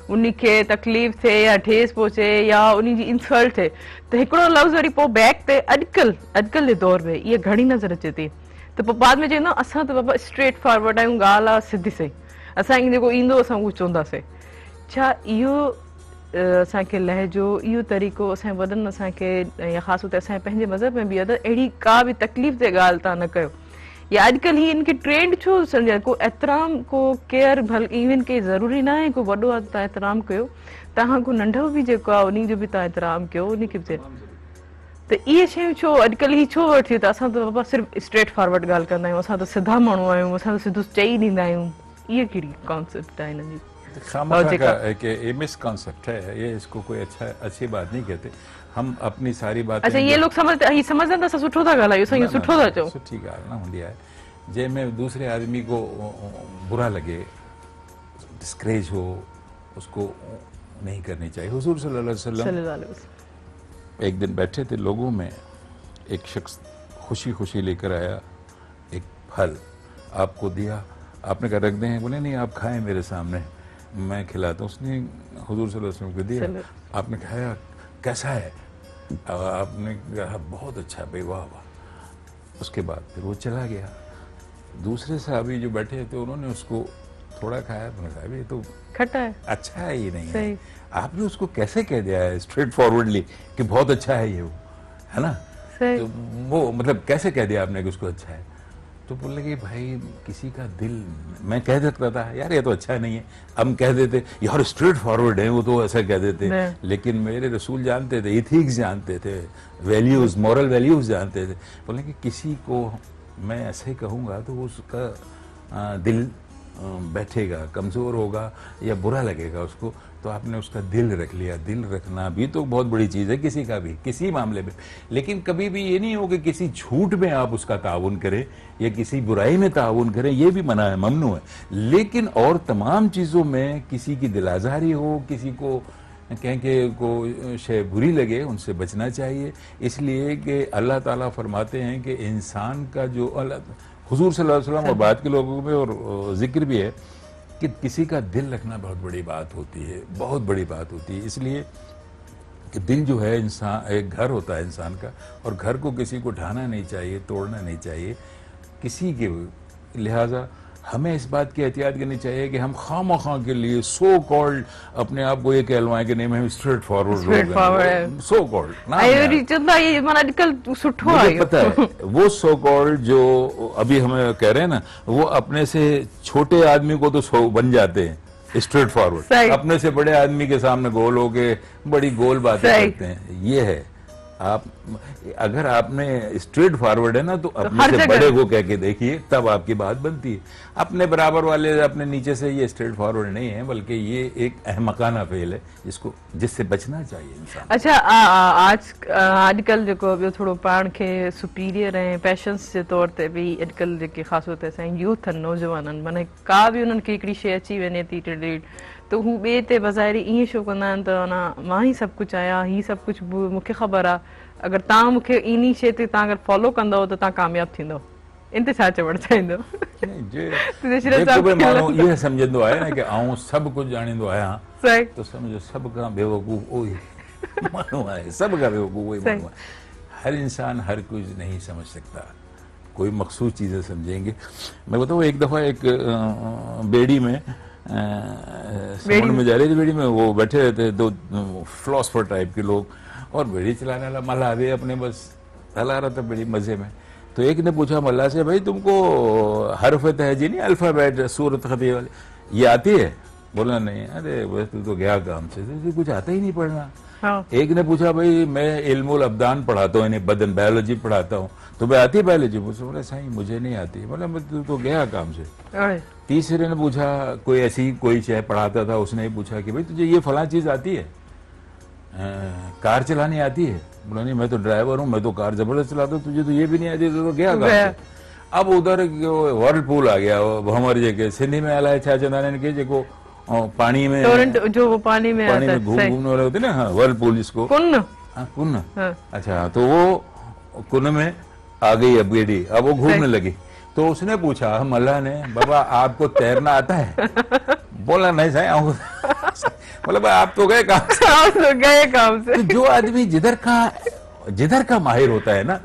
उनखे तकलीफ़ थिए या ठेस पहुचे या उन जी इंसल्ट थिए, त हिकिड़ो लफ़्ज़ वरी पोइ बैक ते अॼुकल्ह जे दौर में इहा घणी नज़र अचे थी, त पोइ बाद में चवंदा असां त बाबा स्ट्रेट फॉरवर्ड आहियूं, ॻाल्हि आहे सिधी सही, असांखे जेको ईंदो असां उहो चवंदासीं। छा इहो असांखे लहजो, इहो तरीक़ो असांजे वॾनि असांखे या ख़ासि तौर ते असांजे पंहिंजे मज़हब में बि आहे त अहिड़ी का बि तकलीफ़ ते ॻाल्हि तव्हां न कयो, या अॼुकल्ह ही इनखे ट्रेंड छो सम्झनि, को एतिराम को केयर भल इवन के ज़रूरी न आहे को वॾो आहे तव्हां एतिराम कयो, तव्हां को नंढो बि जेको आहे उन जो बि तव्हां एतिराम कयो, उनखे बि त इहे शयूं छो अॼुकल्ह ही छो वठी त असां त बाबा सिर्फ़ु स्ट्रेट फॉरवर्ड ॻाल्हि कंदा आहियूं, असां त सिधा माण्हू आहियूं, असां त सिधो चई ॾींदा आहियूं, इहे कहिड़ी कॉन्सेप्ट आहे हिननि जी? खामखा का ये मिसकॉन्सेप्ट है, ये इसको कोई अच्छी बात नहीं कहते। हम अपनी सारी बातें, अच्छा ये लोग समझते असां सुठो था ॻाल्हायूं, असां इहो सुठो था चऊं, सुठी ॻाल्हि न हूंदी आहे जंहिंमें दूसरे आदमी को बुरा लगे, डिस्करेज हो, उसको नहीं करनी चाहिए। हुजूर सल्लल्लाहु अलैहि वसल्लम एक दिन बैठे थे, लोगों में एक शख्स खुशी खुशी लेकर आया एक फल, आपको दिया, आपने कहा रख दें, बोले नहीं आप खाएं मेरे सामने, मैं खिलाता हूँ। उसने हुजूर सल्लल्लाहु अलैहि वसल्लम को दिया, आपने खाया, कैसा है? आपने कहा बहुत अच्छा भाई, वाह वाह। उसके बाद फिर वो चला गया। दूसरे सहाबी जो बैठे थे उन्होंने उसको थोड़ा खाया, उन्होंने कहा ये तो खट्टा है, अच्छा है, ये नहीं है। आपने उसको कैसे कह दिया है स्ट्रेट फॉरवर्डली कि बहुत अच्छा है ये, वो है ना, तो वो मतलब कैसे कह दिया आपने कि उसको अच्छा है? तो बोलने कि भाई किसी का दिल, मैं कह सकता था यार ये तो अच्छा नहीं है, हम कह देते यार स्ट्रेट फॉरवर्ड है वो तो ऐसा कह देते, लेकिन मेरे रसूल जानते थे, इथिक्स जानते थे, वैल्यूज, मॉरल वैल्यूज जानते थे। बोले कि किसी को मैं ऐसे कहूँगा तो उसका दिल बैठेगा, कमज़ोर होगा या बुरा लगेगा उसको, तो आपने उसका दिल रख लिया। दिल रखना भी तो बहुत बड़ी चीज़ है किसी का भी, किसी मामले में, लेकिन कभी भी ये नहीं हो कि किसी झूठ में आप उसका ताउन करें या किसी बुराई में ताउन करें, ये भी मना है, ममनू है। लेकिन और तमाम चीज़ों में किसी की दिल आज़ारी हो, किसी को कहें कि को शय बुरी लगे, उनसे बचना चाहिए। इसलिए कि अल्लाह ताला फरमाते हैं कि इंसान का जो हुजूर सल्लल्लाहु अलैहि वसल्लम और बाद के लोगों में और जिक्र भी है कि किसी का दिल रखना बहुत बड़ी बात होती है, बहुत बड़ी बात होती है। इसलिए कि दिल जो है इंसान, एक घर होता है इंसान का, और घर को किसी को ढाना नहीं चाहिए, तोड़ना नहीं चाहिए किसी के। लिहाजा हमें इस बात की एहतियात करनी चाहिए कि हम खामखा के लिए सो कॉल्ड अपने आप को ये कहलवाएं कि नहीं मैं स्ट्रेट फॉरवर्ड लोग, सो कॉल्ड पता है वो सो कॉल्ड जो अभी हमें कह रहे हैं ना, वो अपने से छोटे आदमी को तो बन जाते हैं स्ट्रेट फॉरवर्ड, अपने से बड़े आदमी के सामने गोल हो के बड़ी गोल बातें करते हैं। ये है, आप अगर आपने स्ट्रेट फॉरवर्ड है ना तो अपने से बड़े को कह के देखिए, तब आपकी बात बनती है। अपने बराबर वाले अपने नीचे से ये स्ट्रेट फॉरवर्ड नहीं है, बल्कि ये एक अहमकाना फेल है जिससे बचना चाहिए इंसान। अच्छा, आजकल जेको ॿियो थोरो पाण खे सुपीरियर ऐं पैशंस जे तौर ते बि अॼुकल्ह जेके ख़ासि तौर ते असांजी यूथ आहिनि, नौजवान आहिनि, माना का बि उन्हनि खे हिकिड़ी शइ अची वञे थी तो हू ॿिए ते बज़ाहिरी ईअं छो कंदा आहिनि त अञा मां ई सभु कुझु आहियां, ही सभु कुझु मूंखे ख़बर आहे, अगरि तव्हां मूंखे इन शइ ते तव्हां अगरि फॉलो कंदव त तव्हां कामयाबु थींदव। इन ते छा चवणु चाहींदो? जेको बि माण्हू इहो सम्झंदो आहे न की आउं सभु कुझु ॼाणींदो आहियां, सही तो समझो सब का बेवकूफ़ वही मानो है, सब का बेवकूफ़ वही मानो है। हर इंसान हर कुछ नहीं समझ सकता, कोई मखसूस चीज़ें समझेंगे। मैं बताऊँ, एक दफ़ा एक बेड़ी में समुद्र में जा रही थी, बेड़ी में वो बैठे रहते दो फिलोसफर टाइप के लोग, और बेड़ी चलाने वाला मल्लाह भी अपने बस चला रहा था बेड़ी मज़े में। तो एक ने पूछा मल्लाह से, भाई तुमको हरफ तहजी नहीं, अल्फ़ाबेट सूरत खफी वाली ये आती है? बोला नहीं। अरे बस तू तो गया काम से, तुझे कुछ आता ही नहीं पढ़ना। हाँ। एक ने पूछा, भाई मैं इल्मुल अब्दान पढ़ाता हूँ, यानी बदन बायोलॉजी पढ़ाता हूँ, तुम्हें आती है बायोलॉजी? मुझसे बोला साईं मुझे नहीं आती। बोला मैं तू तो गया काम से। तीसरे ने पूछा, कोई ऐसी कोई चाहे पढ़ाता था, उसने ही पूछा कि भाई तुझे ये फलां चीज आती है, कार चलानी आती है? बोला नहीं मैं तो ड्राइवर हूँ, मैं तो कार जबरदस्त चलाता हूँ, तुझे तो ये भी नहीं आती, तो गया काम से। अब उधर वर्लपूल आ गया, हमारे जगह सिंधी में आला है छा चंदानन के जेको पानी में जो वो पानी में घूमने वाले होते ना, हाँ वर्लपूल जिसको कुन। अच्छा, तो वो कुन में आ गई अब बेड़ी, अब वो घूमने लगी। तो उसने पूछा मल्लाह ने, बाबा आपको तैरना आता है? बोला नहीं साईं। बोला भाई आप तो गए काम से। आप तो गए काम से। तो जो आदमी जिधर का माहिर होता है ना,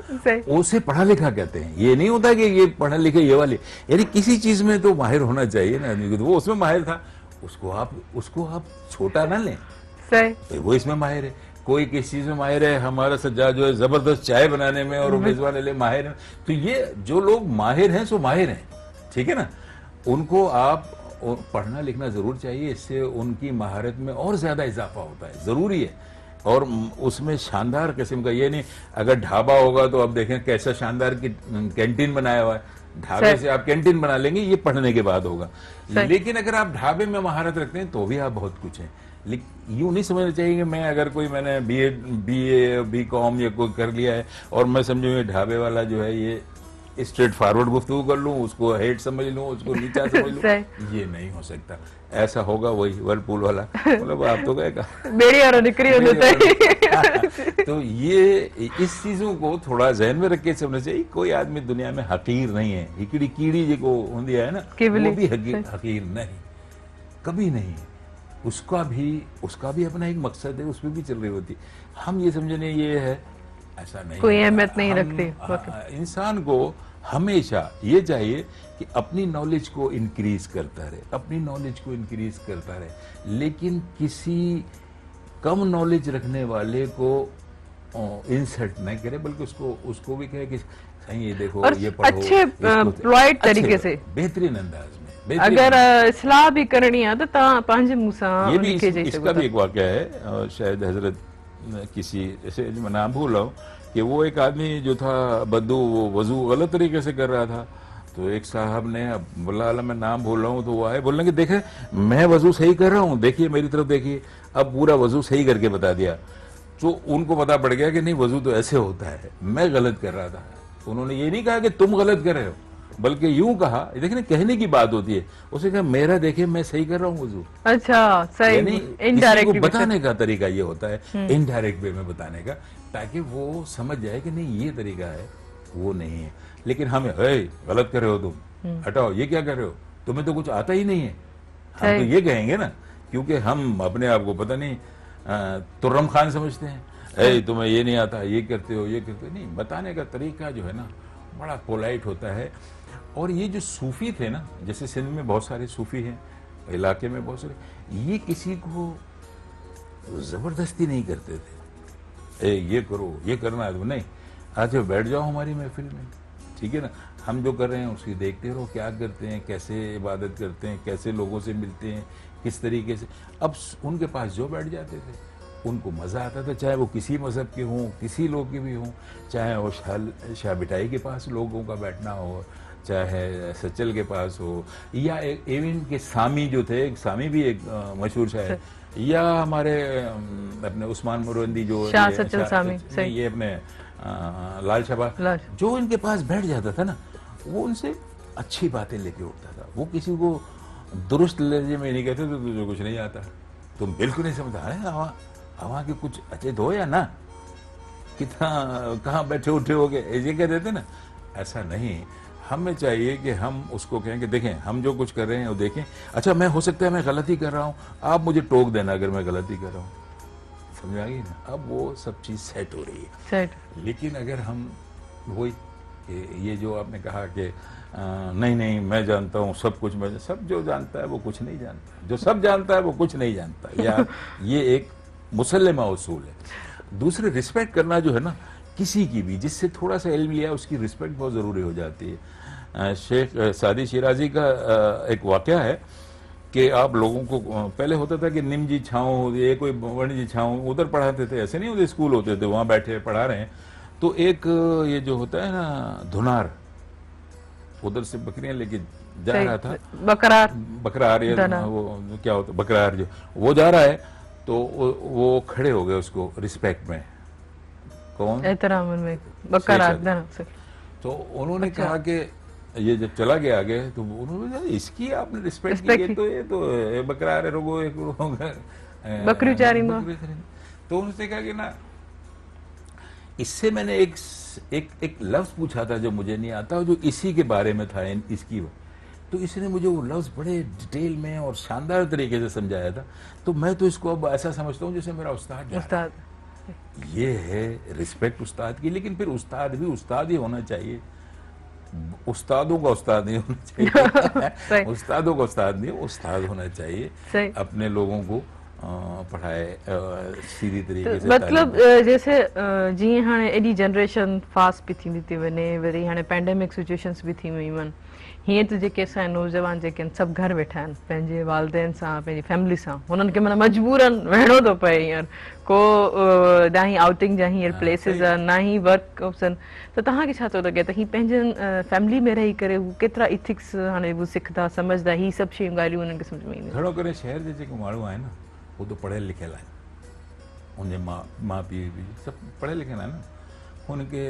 उसे पढ़ा लिखा कहते हैं। ये नहीं होता कि ये पढ़ा लिखे ये वाले, यानी किसी चीज में तो माहिर होना चाहिए ना आदमी को। तो वो उसमें माहिर था, उसको आप छोटा ना लें, सही वो इसमें माहिर है। कोई किस चीज में माहिर है, हमारा सज्जाद जो है जबरदस्त चाय बनाने में और मेजबान ले माहिर है। तो ये जो लोग माहिर हैं सो माहिर हैं, ठीक है ना, उनको आप पढ़ना लिखना जरूर चाहिए, इससे उनकी महारत में और ज्यादा इजाफा होता है, जरूरी है। और उसमें शानदार किस्म का, ये नहीं अगर ढाबा होगा तो अब देखें कैसा शानदार की कैंटीन बनाया हुआ है, ढाबे से आप कैंटीन बना लेंगे, ये पढ़ने के बाद होगा। लेकिन अगर आप ढाबे में महारत रखते हैं तो भी आप बहुत कुछ हैं। यूं नहीं समझना चाहिए कि मैं अगर कोई मैंने बीए बीकॉम या कोई कर लिया है और मैं समझूं ये ढाबे वाला जो है ये स्ट्रेट फॉरवर्ड गुफ्तगू कर लूं, उसको हेड समझ लूं, उसको नीचा समझ लूं, ये नहीं हो सकता। ऐसा होगा वही वर्लपूल वाला, मतलब आप तो गए तो ये इस चीजों को थोड़ा जहन में रख के समझना चाहिए। कोई आदमी दुनिया में हकीर नहीं है, हिकड़ी कीड़ी जो होंदी है ना, वो भी हकीर नहीं, कभी नहीं। उसका भी अपना एक मकसद है, उसमें भी चल रही होती। हम ये समझने ये है, ऐसा नहीं, कोई अहमियत नहीं रखते। इंसान को हमेशा ये चाहिए कि अपनी नॉलेज को इंक्रीज करता रहे, अपनी नॉलेज को इंक्रीज करता रहे, लेकिन किसी कम नॉलेज रखने वाले को इंसल्ट नहीं करे, बल्कि उसको भी कहे कि सही ये देखो, ये पढ़ो, अच्छे पोलाइट तरीके से, बेहतरीन अंदाज में। अगर इस्लाह भी करनी है तो पंहिंजे मुंह सां ये भी इसका भी एक वाकया है, शायद हजरत किसी ऐसे मैं नाम भूल रहा हूँ कि वो एक आदमी जो था बद्दू, वो वजू गलत तरीके से कर रहा था। तो एक साहब ने, अब मैं नाम भूल रहा हूँ, तो वो आए बोलने कि देखे मैं वजू सही कर रहा हूँ, देखिए मेरी तरफ देखिए। अब पूरा वजू सही करके बता दिया, तो उनको पता पड़ गया कि नहीं वजू तो ऐसे होता है, मैं गलत कर रहा था। उन्होंने ये नहीं कहा कि तुम गलत कर रहे हो, बल्कि यूं कहा, देखिए कहने की बात होती है, उसे कहा मेरा देखे मैं सही कर रहा हूँ वजू। अच्छा, सही, इनडायरेक्ट बताने का तरीका ये होता है, इनडायरेक्ट वे में बताने का, ताकि वो समझ जाए कि नहीं ये तरीका है, वो नहीं है। लेकिन हमें गलत कर रहे हो तुम, हटाओ, ये क्या कर रहे हो, तुम्हें तो कुछ आता ही नहीं है, हम तो ये कहेंगे ना, क्योंकि हम अपने आप को पता नहीं तुर्रम खान समझते हैं, तुम्हें ये नहीं आता, ये करते हो, ये करते हो। नहीं, बताने का तरीका जो है ना बड़ा पोलाइट होता है। और ये जो सूफी थे ना, जैसे सिंध में बहुत सारे सूफी हैं, इलाके में बहुत सारे, ये किसी को जबरदस्ती नहीं करते थे, ये करो, ये करना है, तो नहीं, आज बैठ जाओ हमारी महफिल में, ठीक है ना, हम जो कर रहे हैं उसकी देखते रहो, क्या करते हैं, कैसे इबादत करते हैं, कैसे लोगों से मिलते हैं, किस तरीके से। अब उनके पास जो बैठ जाते थे उनको मज़ा आता था, चाहे वो किसी मज़हब के हों, किसी लोग के भी हों, चाहे वो शाह बिटाई के पास लोगों का बैठना हो, चाहे सचल के पास हो, या एविन के सामी जो थे, एक सामी भी एक मशहूर शायर, या हमारे अपने उस्मान मुरवंदी जो ये अपने लाल शबा, जो इनके पास बैठ जाता था ना, वो उनसे अच्छी बातें लेके उठता था, वो किसी को दुरुस्त लहजे में नहीं कहते तो तुझे कुछ नहीं आता, तुम बिल्कुल नहीं समझता है हवा हवा के कुछ अचेत हो या ना, कितना कहाँ बैठे उठे हो गए ये कह देते ना, ऐसा नहीं। हमें चाहिए कि हम उसको कहें कि देखें हम जो कुछ कर रहे हैं वो देखें, अच्छा मैं हो सकता है मैं गलती कर रहा हूँ, आप मुझे टोक देना अगर मैं गलती कर रहा हूँ, समझ आ गई ना। अब वो सब चीज़ सेट हो रही है। सेट। लेकिन अगर हम वही ये जो आपने कहा कि नहीं नहीं मैं जानता हूँ सब कुछ, मैं सब जो जानता है वो कुछ नहीं जानता, जो सब जानता है वो कुछ नहीं जानता, या ये एक मुसल्लमा उसूल है। दूसरे रिस्पेक्ट करना जो है ना किसी की भी जिससे थोड़ा सा इल्म लिया उसकी रिस्पेक्ट बहुत ज़रूरी हो जाती है। शेख सादी शिराजी का एक वाक़या है कि आप लोगों को पहले होता था कि निम जी छाँव ये कोई वर्ण जी छाँव उधर पढ़ाते थे, ऐसे नहीं होते, स्कूल होते थे वहाँ बैठे पढ़ा रहे हैं, तो एक ये जो होता है ना धुनार उधर से बकरियां लेके जा रहा था, बकरार ये वो क्या होता बकरार जो वो जा रहा है, तो वो खड़े हो गए उसको रिस्पेक्ट में, कौन एहतराम में बकरार, तो उन्होंने कहा कि ये जब चला गया आगे तो उन्होंने इसकी आपने रिस्पेक्ट की, तो ये तो बकरार है रोगो एक बकरी चारी में, तो उन्होंने कहा कि ना इससे मैंने एक लफ्ज पूछा था जो मुझे नहीं आता और जो इसी के बारे में था इसकी, तो इसने मुझे वो लफ्ज बड़े डिटेल में और शानदार तरीके से समझाया था, तो मैं तो इसको अब ऐसा समझता हूँ जैसे मेरा उस्ताद। ये है रिस्पेक्ट उस्ताद की, लेकिन फिर उस्ताद भी उस्ताद ही होना चाहिए, उस्तादों का उस्ताद नहीं होना चाहिए उस्तादों का उस्ताद नहीं, उस्ताद होना चाहिए, अपने लोगों को पढ़ाए सीधी तरीके से, मतलब जैसे जी हाँ एडी जनरेशन फास्ट भी थी थी वने, वरी हाँ पैंडेमिक सिचुएशंस भी थी हुई, हीअं त जेके असांजा नौजवान जेके आहिनि सभु घरु वेठा आहिनि पंहिंजे वालदेन सां पंहिंजी फैमिली सां, हुननि खे माना मजबूरन वेहणो थो पए हींअर, को ना ही आउटिंग जा हींअर प्लेसिस आहिनि ना ही वर्क ऑप्शन, त तव्हांखे छा थो लॻे त हीअ पंहिंजनि फैमिली में रही करे हू केतिरा इथिक्स हाणे हू सिखंदा सम्झंदा, हीअ सभु शयूं ॻाल्हियूं हुननि खे सम्झ में ईंदियूं? घणो करे शहर जे जेके माण्हू आहिनि न वो तो पढ़ियल लिखियल आहिनि, उनजे माउ पीउ बि सभु पढ़ियल लिखियल आहिनि न, उनके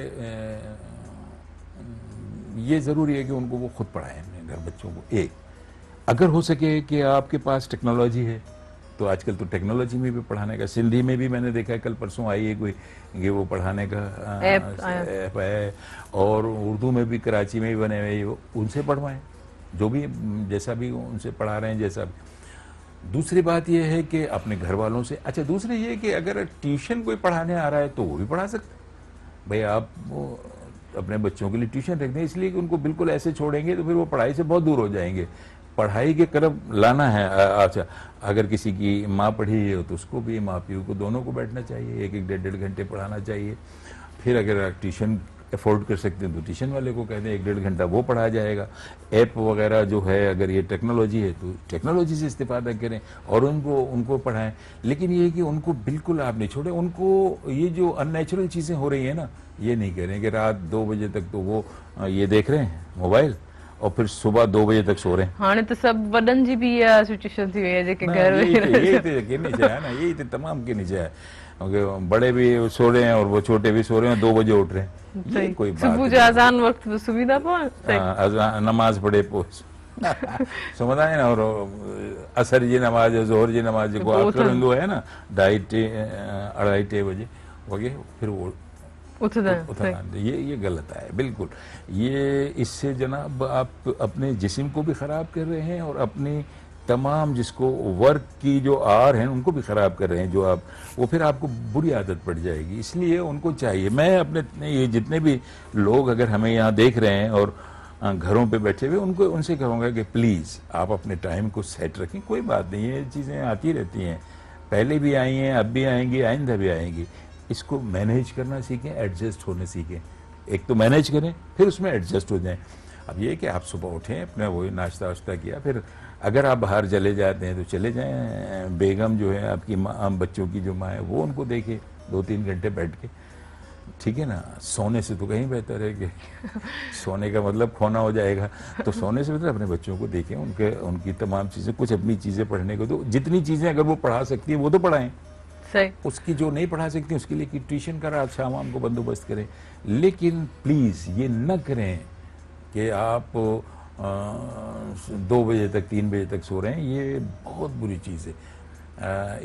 ये ज़रूरी है कि उनको वो खुद पढ़ाएं अपने घर बच्चों को। एक अगर हो सके कि आपके पास टेक्नोलॉजी है तो आजकल तो टेक्नोलॉजी में भी पढ़ाने का, सिंधी में भी मैंने देखा है कल परसों आई है कोई ये वो पढ़ाने का ऐप है, और उर्दू में भी कराची में भी बने हुए, वो उनसे पढ़वाएं जो भी जैसा भी उनसे पढ़ा रहे हैं जैसा भी। दूसरी बात ये है कि अपने घर वालों से, अच्छा दूसरी ये कि अगर ट्यूशन कोई पढ़ाने आ रहा है तो वो भी पढ़ा सकते, भाई आप वो अपने बच्चों के लिए ट्यूशन रख दें, इसलिए कि उनको बिल्कुल ऐसे छोड़ेंगे तो फिर वो पढ़ाई से बहुत दूर हो जाएंगे, पढ़ाई के तरफ लाना है। अच्छा अगर किसी की माँ पढ़ी है तो उसको भी माँ प्यू को दोनों को बैठना चाहिए, एक एक डेढ़ घंटे पढ़ाना चाहिए, फिर अगर ट्यूशन अफोर्ड कर सकते हैं तो ट्यूशन वाले को कहते हैं 1-1.5 घंटा वो पढ़ाया जाएगा। ऐप वगैरह जो है अगर ये टेक्नोलॉजी है तो टेक्नोलॉजी से इस्तेफादा करें और उनको पढ़ाएं, लेकिन ये कि उनको बिल्कुल आप नहीं छोड़ें, उनको ये जो अननेचुरल चीज़ें हो रही हैं ना ये नहीं करें कि रात 2 बजे तक तो वो ये देख रहे हैं मोबाइल और फिर सुबह 2 बजे तक सो रहे हैं। हाँ तो सब वडन जी भी ये सिचुएशन थी है जेके घर में यही तो कहनी चाहिए ना, यही तो तमाम कहनी चाहिए, क्योंकि बड़े भी सो रहे हैं और वो छोटे भी सो रहे हैं, 2 बजे उठ रहे हैं, ये कोई बात सुबह जो अजान वक्त सुविधा अजान नमाज पढ़े समझ आए ना, और असर जी नमाज जोहर जी नमाज को आखिर है ना 2:30-2:30 बजे वगैरह फिर वो उठना, ये गलत है बिल्कुल। ये इससे जनाब आप अपने जिस्म को भी ख़राब कर रहे हैं और अपनी तमाम जिसको वर्क की जो आर हैं उनको भी ख़राब कर रहे हैं, जो आप वो फिर आपको बुरी आदत पड़ जाएगी। इसलिए उनको चाहिए, मैं अपने ये जितने भी लोग अगर हमें यहाँ देख रहे हैं और घरों पे बैठे हुए उनको उनसे कहूँगा कि प्लीज़ आप अपने टाइम को सेट रखें, कोई बात नहीं, ये चीज़ें आती रहती हैं, पहले भी आई हैं अब भी आएंगी आइंदा भी आएंगी, इसको मैनेज करना सीखें, एडजस्ट होने सीखें, एक तो मैनेज करें फिर उसमें एडजस्ट हो जाएं। अब ये कि आप सुबह उठें अपना वही नाश्ता वाश्ता किया, फिर अगर आप बाहर चले जाते हैं तो चले जाएं, बेगम जो है आपकी माँ बच्चों की जो माँ है वो उनको देखे 2-3 घंटे बैठ के, ठीक है ना, सोने से तो कहीं बेहतर है कि सोने का मतलब खोना हो जाएगा, तो सोने से बेहतर अपने बच्चों को देखें, उनकी तमाम चीज़ें, कुछ अपनी चीज़ें पढ़ने को, तो जितनी चीज़ें अगर वो पढ़ा सकती हैं वो तो पढ़ाएं, उसकी जो नहीं पढ़ा सकती उसके लिए कि ट्यूशन का रात शाम को बंदोबस्त करें, लेकिन प्लीज़ ये न करें कि आप 2 बजे तक 3 बजे तक सो रहे हैं, ये बहुत बुरी चीज़ है।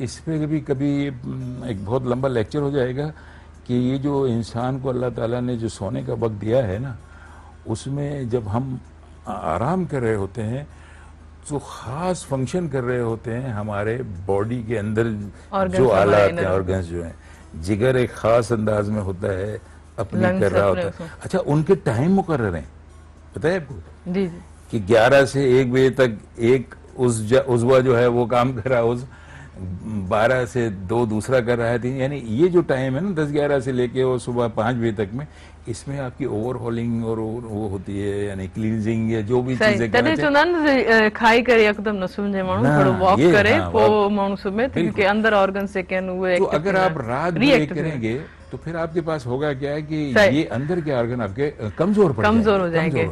इस पे भी कभी एक बहुत लंबा लेक्चर हो जाएगा कि ये जो इंसान को अल्लाह ताला ने जो सोने का वक्त दिया है ना, उसमें जब हम आराम कर रहे होते हैं तो ख़ास फंक्शन कर रहे होते हैं हमारे बॉडी के अंदर जो आलात हैं, ऑर्गन्स जो हैं। जिगर एक ख़ास अंदाज में होता है, अपनी कर रहा होता है। अच्छा, उनके टाइम मुकर्रर हैं, पता है आपको? जी जी। कि 11 से 1 बजे तक एक उज़वा जो है वो काम कर रहा है, 12 से 2 दूसरा कर रहा है। यानी ये जो टाइम है ना 10-11 से लेके और सुबह 5 बजे तक में, इसमें आपकी ओवरहॉलिंग और वो होती है, यानी क्लींजिंग या जो भी चीजें करना चाहिए। खाई करे एकदम न सुने माण्हू, थोड़ो वॉक करे पोइ माण्हू सुम्हे, क्योंकि अंदर ऑर्गन से कैन वो। तो अगर आप रात में करेंगे तो फिर आपके पास होगा क्या है कि ये अंदर के ऑर्गन आपके कमजोर हो जाएंगे।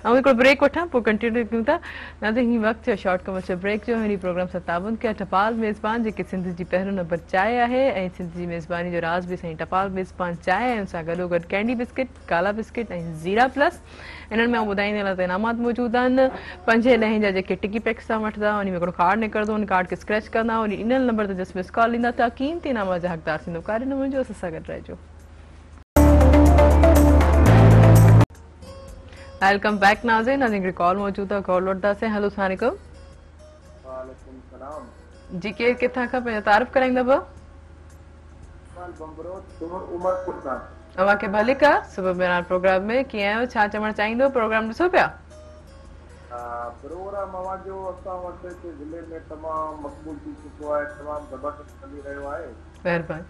हम एक ब्रेक वठा, पोइ कंटिन्यू कयूं था। नाज़रीन, हीउ वक़्तु शॉर्ट कमर्शियल ब्रेक जो। हिन प्रोग्राम सां ताबुन कया टपाल मेज़बान जेके सिंध जी पहिरियों नंबर चांहि आहे, ऐं सिंध जी मेज़बानी जो राज़ बि साईं टपाल मेज़बान चांहि, ऐं सां गॾोगॾु कैंडी बिस्किट, काला बिस्किट ऐं ज़ीरा प्लस। इन्हनि में ॿुधाईंदे हलां त इनामात मौजूदु आहिनि। 5-10 जा जेके टिकी पैक्स तव्हां वठंदा, उन में हिकिड़ो कार्ड निकिरंदो, उन कार्ड खे स्क्रैच कंदा, उन इन नंबर ते जस्ट मिस कॉल ॾींदा त कीमती इनाम जा हक़दार थींदो। कार्ड न मुंहिंजो असां सां गॾु रहिजो। वेलकम बैक नाज़रीन, हिकिड़ी कॉल मौजूदु आहे, कॉल वठंदासीं। हेलो, अस्सलाम वालेकुम। वालेकुम सलाम जी, केरु किथां खां पंहिंजो तारीफ़ कराईंदा? तव्हांखे भले का सुबुह बहिरान प्रोग्राम में कीअं आहियो, छा चवणु चाहींदो? प्रोग्राम ॾिसो पिया? प्रोग्राम जो असां वटि ज़िले में तमामु मक़बूल थी चुको आहे, तमामु ज़बरदस्त हली रहियो आहे। महिरबानी।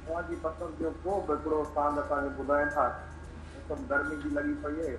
तव्हांजी पसंदि जो को बि हिकिड़ो स्थान असांखे ॿुधाइनि था। गर्मी भी लगी पई है।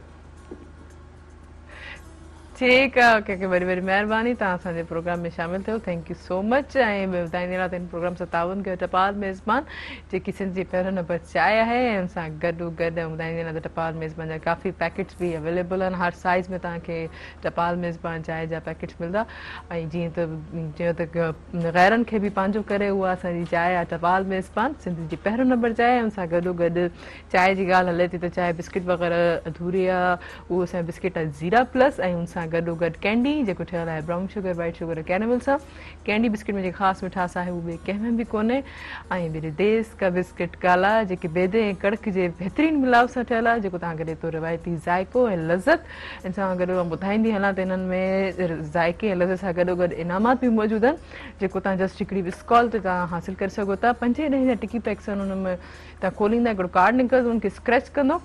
ठीक है, ओके, वरी वरी महिरबानी, तव्हां असांजे प्रोग्राम में शामिल थियो, थैंक यू सो मच। ऐं ॿुधाईंदे रहा इन प्रोग्राम सां ताउन कयो टपाल मेज़बान जेकी सिंध जी पहिरियों नंबर चांहि आहे, ऐं हुन सां गॾो गॾु ॿुधाईंदे रहा त टपाल मेज़बान जा काफ़ी पैकेट्स भी अवेलेबल आहिनि। हर साइज़ में तव्हांखे टपाल मेज़बान चांहि जा पैकेट्स मिलंदा। ऐं जीअं त ग़ैरनि खे बि पंहिंजो करे उहा असांजी चांहि आहे टपाल मेज़बान सिंध जी पहिरियों नंबर चांहि। हुन सां गॾो गॾु चांहि जी ॻाल्हि हले थी त चांहि बिस्किट वग़ैरह अधूरी आहे, उहो असांजा बिस्किट आहे ज़ीरा प्लस, ऐं हुन सां गॾो गॾु कैंडी जेको ठहियल आहे ब्राउन शुगर, वाइट शुगर और कैरेमल सां। कैंडी बिस्किट में जेकी ख़ासि मिठास आहे उहो ॿिए कंहिंमें बि कोन्हे। ऐं मेरे देश का बिस्किट काला जेके बेदे ऐं कड़क जे बहितरीनु मिलाव सां ठहियल आहे, जेको तव्हांखे ॾिए थो रिवायती ज़ाइको ऐं लज़त। इन सां गॾु ॿुधाईंदी हलां त इन्हनि में ज़ाइके ऐं लज़त सां गॾोगॾु इनामात बि मौजूदु आहिनि, जेको तव्हां जस्ट हिकिड़ी मिस कॉल ते तव्हां हासिलु करे सघो था। 5-10 जा टिकी पैक्स आहिनि, हुन में तव्हां खोलींदा, हिकिड़ो कार्ड निकिरंदो, उनखे स्क्रैच कंदो,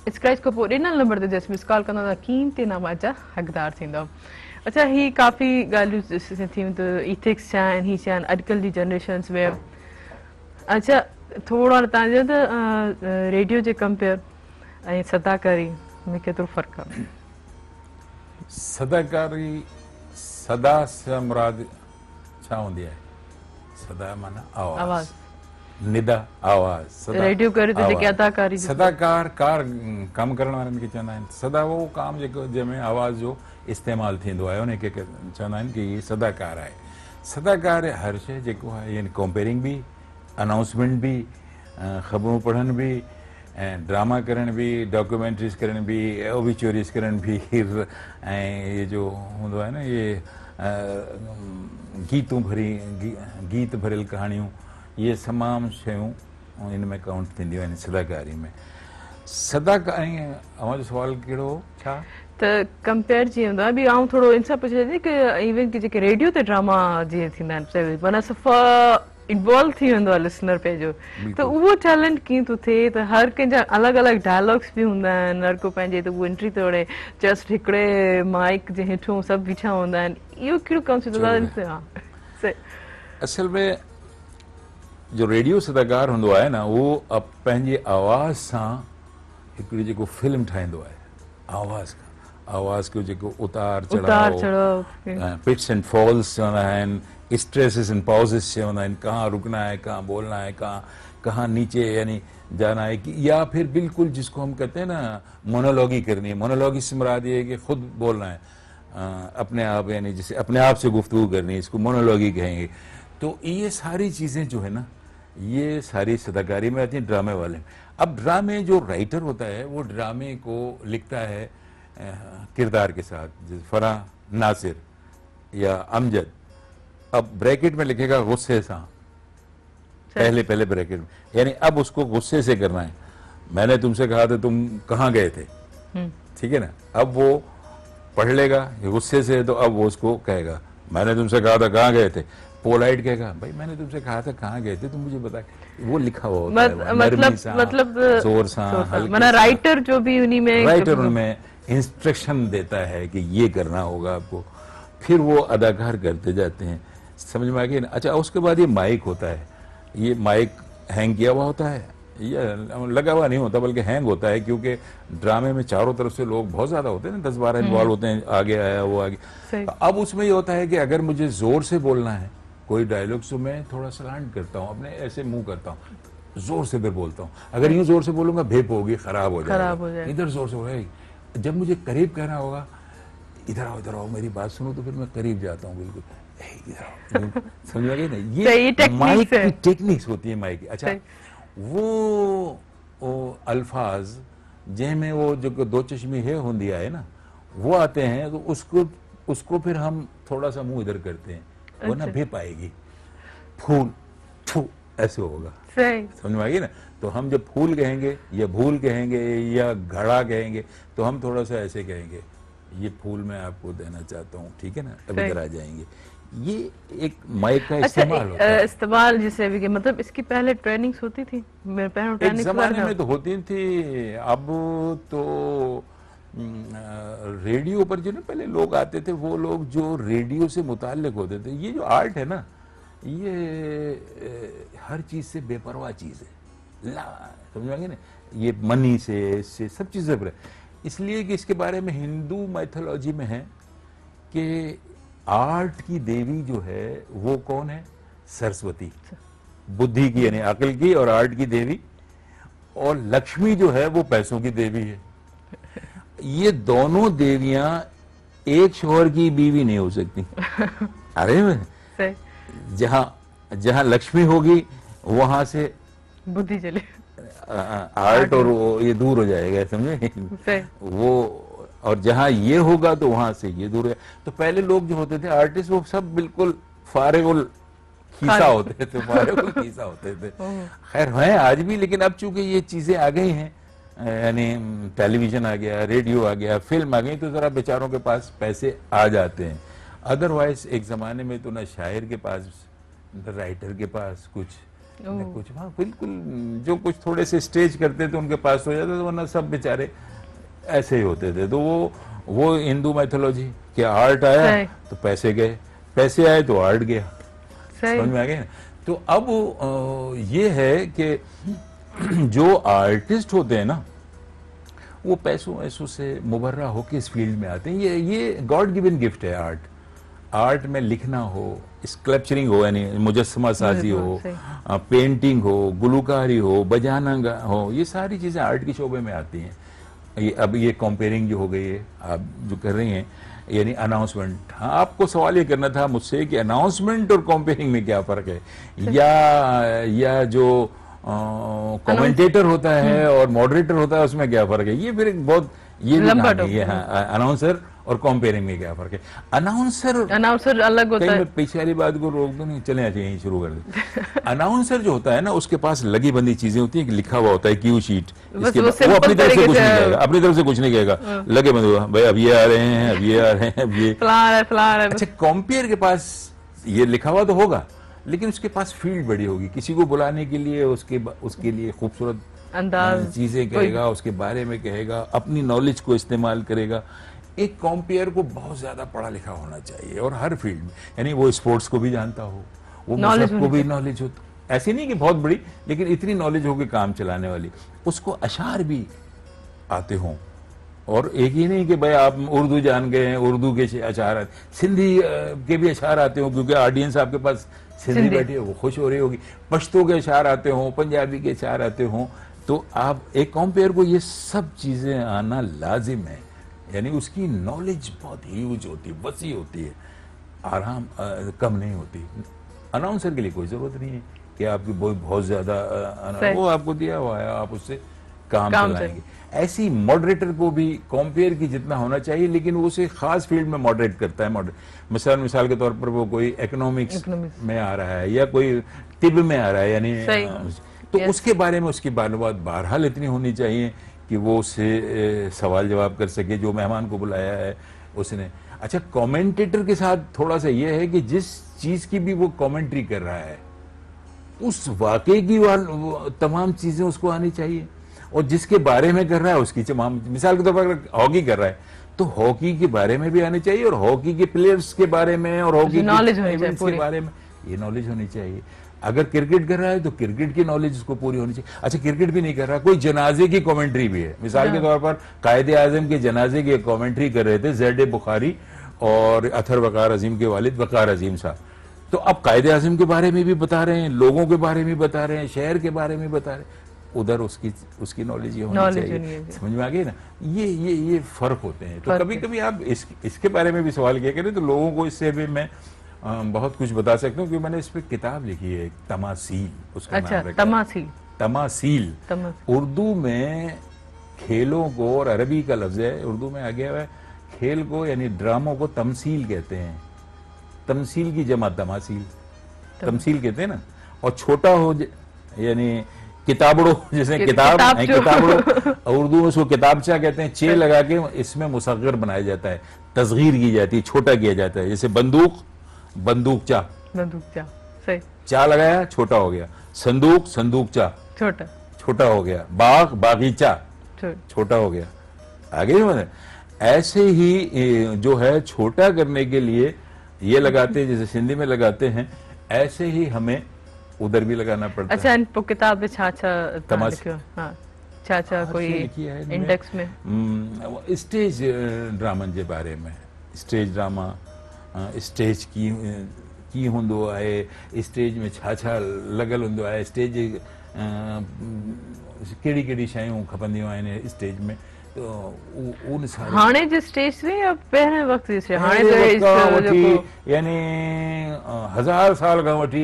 स्क्रैच खां पोइ ॾिनल नंबर ते जस्ट मिस कॉल कंदो त कीमती इनामात जा हक़दार थींदव। अच्छा, ही काफ़ी ॻाल्हियूं थियूं त इथिक्स छा आहिनि, ही छा आहिनि अॼुकल्ह जी जनरेशन्स में। अच्छा, थोरो हाणे तव्हांजो त रेडियो जे कंपेयर ऐं सदाकारी में केतिरो फ़र्क़ु आहे? सदाकारी, सदा सां मुराद छा हूंदी आहे? सदा माना आवाज़, निदा आवाज़। रेडियो करे त जेके अदाकारी, सदाकार कम करण वारनि खे चवंदा आहिनि। सदा वो काम जेको जंहिंमें आवाज़ जो इस्तेमालु थींदो आहे, उनखे चवंदा आहिनि कि ये सदाकार आहे। सदाकार हर शइ जेको आहे, यानी कंपेयरिंग बि, अनाउंसमेंट बि, ख़बरूं पढ़नि बि, ऐं ड्रामा करण बि, डॉक्यूमेंट्रीज़ करण बि, ओबिचुरीज़ करण बि, ऐं ये जो हूंदो आहे न, ये गीत भरियल कहाणियूं, ये तमामु शयूं इन में काउंट थींदियूं आहिनि सदाकारी में। सदाकारी अव्हांजो सुवाल कहिड़ो हो? छा त कंपेयर जीअं हूंदो आहे बि, आउं थोरो इन सां पुछां थी की इवन की जेके रेडियो ते ड्रामा जीअं थींदा आहिनि, माना सफ़ा इन्वॉल्व थी वेंदो आहे लिसनर पंहिंजो, त उहो टैलेंट कीअं थो थिए? त हर कंहिंजा अलॻि अलॻि डायलॉग्स बि हूंदा आहिनि, हर को पंहिंजे, त उहो एंट्री तोड़े जस्ट हिकिड़े माइक जे हेठो सभु बीठा हूंदा आहिनि, इहो कहिड़ो कमु थींदो आहे? असल में जो रेडियो सदाकार हूंदो आहे न, उहो पंहिंजे आवाज़ सां हिकिड़ी जेको फिल्म ठाहींदो आहे, आवाज़ को जेको उतार चढ़ाव, पिट्स एंड फॉल्स चवंदा आहिनि, स्ट्रेसेस एंड पॉजेस चवंदा आहिनि, कहाँ रुकना है, कहाँ बोलना है, कहाँ नीचे यानी जाना है, कि या फिर बिल्कुल जिसको हम कहते हैं ना मोनोलॉगी करनी है। मोनोलॉगी से मुराद ये है कि खुद बोलना है, अपने आप, यानी जैसे अपने आप से गुफ्तगू करनी है, इसको मोनोलॉगी कहेंगे। तो ये सारी चीज़ें जो है ना, ये सारी सदाकारी में आती हैं, ड्रामे वाले में। अब ड्रामे जो राइटर होता है वो ड्रामे को लिखता है किरदार के साथ, जैसे फराह नासिर या अमजद, अब ब्रैकेट में लिखेगा गुस्से से, पहले पहले ब्रैकेट में, यानी अब उसको गुस्से से करना है। मैंने तुमसे कहा था तुम कहाँ गए थे, ठीक है ना, अब वो पढ़ लेगा, ये गुस्से से है तो अब वो उसको कहेगा मैंने तुमसे कहा था कहाँ गए थे। पोलाइट कहेगा भाई मैंने तुमसे कहा था कहाँ गए थे तुम मुझे बताए। वो लिखा हुआ होता है, नरमी सा, जोर सा, मतलब राइटर जो भी उन्हीं में, राइटर उनमें इंस्ट्रक्शन देता है कि ये करना होगा आपको, फिर वो अदाकार करते जाते हैं। समझ में आ गया ना। अच्छा, उसके बाद ये माइक होता है, ये माइक हैंग किया हुआ होता है, ये लगा हुआ नहीं होता बल्कि हैंग होता है, क्योंकि ड्रामे में चारों तरफ से लोग बहुत ज्यादा होते हैं ना, 10-12 इन्वॉल्व होते हैं, आगे आया वो आगे। अब उसमें ये होता है कि अगर मुझे जोर से बोलना है कोई डायलॉग तो मैं थोड़ा सलांट करता हूँ, अपने ऐसे मुंह करता हूँ, जोर से फिर बोलता हूँ। अगर यूं जोर से बोलूंगा भेप होगी, खराब हो जाएगा। इधर जोर से बोलेगा, जब मुझे करीब कहना होगा इधर आओ मेरी बात सुनो, तो फिर मैं करीब जाता हूँ बिल्कुल, इधर आओ। समझ में आ गई ना, ये माइक की टेक्निक्स होती है माइक की। अच्छा, वो अल्फाज जैमें वो जो दो चश्मी है होंदिया है ना, वो आते हैं तो उसको फिर हम थोड़ा सा मुंह इधर करते हैं, वो ना भी पाएगी, फूल फू ऐसे होगा। समझ में आ गई ना। तो हम जब फूल कहेंगे या भूल कहेंगे या घड़ा कहेंगे तो हम थोड़ा सा ऐसे कहेंगे, ये फूल मैं आपको देना चाहता हूँ, ठीक है ना, अब इधर आ जाएंगे। ये एक माइक का इस्तेमाल होता है। इस्तेमाल जिसे भी, मतलब इसकी पहले ट्रेनिंग्स होती थी, एक जमाने में तो होती थी, अब तो रेडियो पर जो ना पहले लोग आते थे, वो लोग जो रेडियो से मुताल्लिक होते थे। ये जो आर्ट है ना, ये हर चीज से बेपरवाह चीज है, समझ में आ गया ना, ये मनी से सब चीजें पर, इसलिए कि इसके बारे में हिंदू माइथोलॉजी में है कि आर्ट की देवी जो है वो कौन है, सरस्वती, बुद्धि की यानी अकल की और आर्ट की देवी, और लक्ष्मी जो है वो पैसों की देवी है। ये दोनों देवियां एक शोहर की बीवी नहीं हो सकती। अरे जहां लक्ष्मी होगी वहां से बुद्धि चले, आर्ट और ये दूर हो जाएगा, समझे वो, और जहां ये होगा तो वहां से ये दूर है। तो पहले लोग जो होते थे आर्टिस्ट, वो सब बिल्कुल फारिगुल खीसा होते थे, फारिगुल खीसा होते थे। खैर हैं आज भी, लेकिन अब चूंकि ये चीजें आ गई हैं, यानी टेलीविजन आ गया, रेडियो आ गया, फिल्म आ गई, तो जरा बेचारों के पास पैसे आ जाते हैं। अदरवाइज एक जमाने में तो ना शायर के पास, न राइटर के पास कुछ वहाँ बिल्कुल जो कुछ थोड़े से स्टेज करते थे उनके पास हो जाता था, वरना सब बेचारे ऐसे ही होते थे। तो वो हिंदू मैथोलॉजी कि आर्ट आया तो पैसे गए, पैसे आए तो आर्ट गया। समझ में आ गया ना। तो अब ये है कि जो आर्टिस्ट होते हैं ना, वो पैसों से मुबर्रा होकर इस फील्ड में आते हैं। ये गॉड गिवन गिफ्ट है आर्ट। आर्ट में लिखना हो, स्कल्पचरिंग हो यानी मुजस्समा साजी हो, पेंटिंग हो, गुलकारी हो, बजाना हो, ये सारी चीजें आर्ट के शोबे में आती हैं। अब ये कंपेयरिंग जो हो गई है आप जो कर रही हैं, यानी अनाउंसमेंट। हाँ, आपको सवाल ये करना था मुझसे कि अनाउंसमेंट और कंपेयरिंग में क्या फर्क है, या जो कमेंटेटर होता है और मॉडरेटर होता है उसमें क्या फर्क है। ये फिर एक बहुत ये भी है। हाँ, अनाउंसर और कंपेयरिंग में क्या फर्क है। अनाउंसर अलग होता है। पीछे वाली बात को रोक दो, नहीं चले यहीं शुरू कर दे। अनाउंसर जो होता है ना, उसके पास लगी बंदी चीजें होती है कि लिखा हुआ होता है क्यू शीट, वो अपनी तरफ से कुछ नहीं कहेगा, अपनी तरफ से कुछ नहीं कहेगा, लगे बंदे भाई अब ये आ रहे हैं, अब ये आ रहे हैं, अब ये फलाना। अच्छा, कंपेयर के पास ये लिखा हुआ तो होगा, लेकिन उसके पास फील्ड बड़ी होगी, किसी को बुलाने के लिए उसके लिए खूबसूरत चीजें कहेगा, उसके बारे में कहेगा, अपनी नॉलेज को इस्तेमाल करेगा। एक कॉम्पेयर को बहुत ज्यादा पढ़ा लिखा होना चाहिए, और हर फील्ड में, यानी वो स्पोर्ट्स को भी जानता हो, वो मजहब को भी नॉलेज हो, ऐसी नहीं कि बहुत बड़ी, लेकिन इतनी नॉलेज हो कि काम चलाने वाली, उसको अशार भी आते हों। और एक ही नहीं कि भाई आप उर्दू जान गए हैं, उर्दू के अशार, सिंधी के भी अशार आते हो, क्योंकि ऑडियंस आपके पास सिंधी बैठी है, वो खुश हो रही होगी। पश्तो के अशार आते हों, पंजाबी के अशार आते हों, तो आप एक कॉम्पेयर को ये सब चीजें आना लाजिम है, यानी उसकी नॉलेज बहुत ह्यूज होती है, वसी होती है, आराम कम नहीं होती। अनाउंसर के लिए कोई जरूरत नहीं है कि आपकी बहुत ज्यादा वो आपको दिया हुआ है, आप उससे काम चलाएंगे। ऐसी मॉडरेटर को भी कॉम्पेयर की जितना होना चाहिए, लेकिन वो उसे खास फील्ड में मॉडरेट करता है। मिसाल के तौर पर वो कोई इकोनॉमिक्स में आ रहा है या कोई तिब में आ रहा है, यानी तो उसके बारे में उसकी मालूमात बहरहाल इतनी होनी चाहिए कि वो उससे सवाल जवाब कर सके, जो मेहमान को बुलाया है उसने। अच्छा, कमेंटेटर के साथ थोड़ा सा ये है कि जिस चीज की भी वो कमेंट्री कर रहा है उस वाकई की तमाम चीजें उसको आनी चाहिए, और जिसके बारे में कर रहा है उसकी तमाम, मिसाल के तौर पर अगर हॉकी कर रहा है तो हॉकी के बारे में भी आनी चाहिए, और हॉकी के प्लेयर्स के बारे में और हॉकी के बारे में ये नॉलेज होनी चाहिए। अगर क्रिकेट कर रहा है तो क्रिकेट की नॉलेज उसको पूरी होनी चाहिए। अच्छा, क्रिकेट भी नहीं कर रहा, कोई जनाजे की कमेंट्री भी है। मिसाल के तौर पर कायदे आजम के जनाजे की कमेंट्री कर रहे थे ज़ैड बुखारी और अथर वकार अजीम के वालिद वकार अजीम साहब। तो अब कायदे आजम के बारे में भी बता रहे हैं, लोगों के बारे में बता रहे हैं, शहर के बारे में बता रहे हैं। उधर उसकी नॉलेज ये होनी चाहिए। समझ में आ गई ना? ये फर्क होते हैं। तो कभी कभी आप इसके बारे में भी सवाल किया करें तो लोगों को इससे भी मैं बहुत कुछ बता सकता हूँ, क्योंकि मैंने इस पर किताब लिखी है, तमासील उसका नाम है। तमासील उर्दू में खेलों को, और अरबी का लफ्ज है, उर्दू में आ गया है खेल को, यानी ड्रामों को तमसील कहते हैं। तमसील की जमा तमासील, तमसील कहते हैं ना। और छोटा हो यानी किताबड़ो, जैसे किताबड़ो उर्दू में उसको किताबचा कहते हैं। चे लगा के इसमें मुसग्गर बनाया जाता है, तस्गीर की जाती है, छोटा किया जाता है। जैसे बंदूकचा सही, चा लगाया छोटा हो गया। संदूकचा छोटा हो गया। बागीचा छोटा हो गया। आगे मैंने ऐसे ही जो है छोटा करने के लिए ये लगाते हैं, जैसे सिंधी में लगाते हैं, ऐसे ही हमें उधर भी लगाना पड़ता है। अच्छा, इन किताब में छा कोई इंडेक्स में स्टेज ड्रामन जे बारे में, स्टेज ड्रामा स्टेज की हुंदो आहे, स्टेज में छा लॻल हुंदो आहे, स्टेज कहिड़ी शयूं खपंदियूं आहिनि स्टेज में। तो उन सारे हाणे जे स्टेज से या पहिरें वक्त जे हाणे वठी यानी 1000 साल खां वठी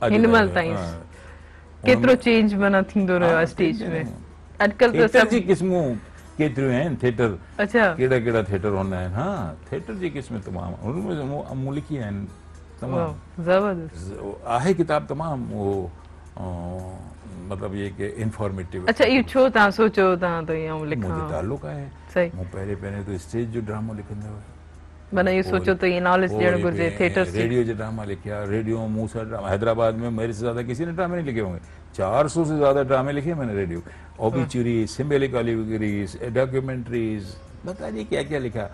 हिनमल ताईं केतिरो चेंज माना थींदो रहियो आहे स्टेज में। अॼुकल्ह त सभु क़िस्मूं केतिरियूं आहिनि थिएटर। अच्छा, कहिड़ा थिएटर हूंदा आहिनि। हाँ, थिएटर जी क़िस्म तमामु, उनमें मूं लिखी आहिनि तमामु ज़बरदस्त आहे किताब तमामु वो मतलब ये कि इंफॉर्मेटिव। अच्छा, ये छो तव्हां सोचो तव्हां तो ईअं लिखां? मुझे ताल्लुक़ आहे। सही, मूं पहिरें तो स्टेज जो ड्रामो लिखंदो हुयो, माना ये सोचो तो ये नॉलेज ॾियणु घुरिजे थिएटर से। रेडियो जो ड्रामा लिखा, रेडियो मूसा ड्रामा। हैदराबाद में मेरे से ज्यादा किसी ने ड्रामे नहीं लिखे होंगे, 400 से ज्यादा ड्रामे लिखे मैंने। रेडियो ओबिचुरी, सिम्बोलिक ऑलिगरीज, डॉक्यूमेंट्रीज, बता दी क्या क्या लिखा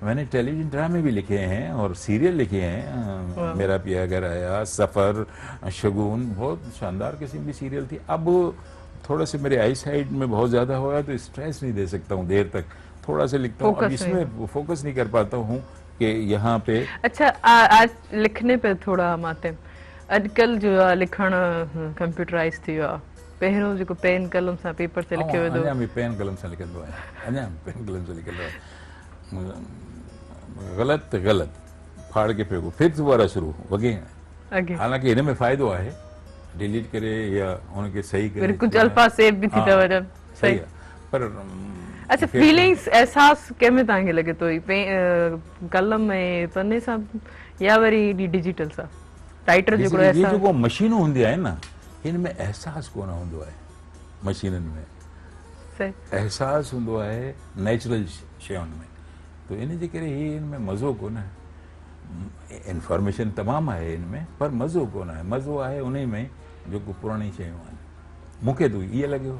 मैंने। टेलीविजन ड्रामे भी लिखे हैं और सीरियल लिखे हैं। मेरा पिया घर आया, सफर, शगुन, बहुत शानदार किस्म की सीरियल थी। अब थोड़ा से मेरे आई साइड में बहुत ज्यादा हो गया तो स्ट्रेस नहीं दे सकता हूँ देर तक, थोड़ा से लिखता हूँ। अब इसमें फोकस नहीं कर पाता हूँ कि यहाँ पे। अच्छा, आज लिखने पे थोड़ा माते अॼुकल्ह जो आहे लिखण कंप्यूटराइज थी वियो आहे। पहिरियों जेको पेन कलम सां पेपर ते लिखियो वेंदो, अञा बि पेन कलम सां लिखंदो आहे, अञा पेन कलम सां लिखंदो आहे। गलत फाड़ के फेंको, फिर दोबारा शुरू वगे। हालांकि हिन में फ़ाइदो आहे, डिलीट करे या उनके सही करे, कुछ अल्फाज सेव भी थी था वजन। सही है, पर अच्छा, फीलिंग्स एहसास केमें तव्हांखे लॻे थो कलम में पन्ने सां या वरी डिजिटल सां? राइटर जेको मशीनूं हूंदी आहिनि न, हिन में एहसास कोन हूंदो आहे। मशीननि में एहसास हूंदो आहे नेचुरल शयुनि में, तो इन जे करे ही इनमें मज़ो कोन आहे। इंफॉर्मेशन तमामु आहे इनमें, पर मज़ो कोन आहे। मज़ो आहे उन में जेको पुराणी शयूं आहिनि। मूंखे तो ईअं लॻियो।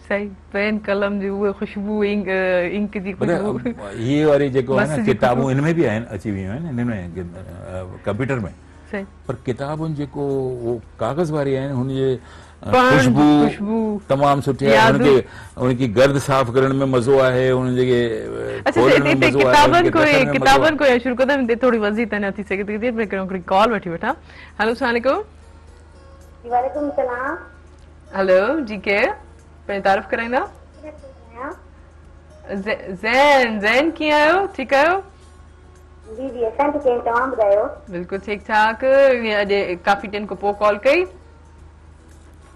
सही, पेन कलम जी उहे ख़ुशबू, इंक जी ख़ुशबू, ये वारी जेको आहे न किताबूं इनमें भी आहिनि, अची वियूं आहिनि इनमें कंप्यूटर में। सही, पर किताबुनि जेको वो कागज़ वारी आहिनि हुनजे खुशबू तमाम सुठी आहे। उनकी गर्द साफ करण में मज़ो आहे, उन जेके किताबनि को शुरू कदम ते थोड़ी वज़ी त न थी सके थी। मैं हिकिड़ी कॉल वठी वठां। हेलो, अस्सलाम वालेकुम। वालेकुम सलाम। हेलो जी, केरु? पंहिंजी तारीफ़ कराईंदा? ज़ैन कीअं आहियो? ठीकु आहियो? जी जी, असां ठीक आहियूं, तव्हां ॿुधायो? बिल्कुलु ठीकु ठाक। अॼु काफ़ी ॾींहंनि खां पोइ कॉल कई?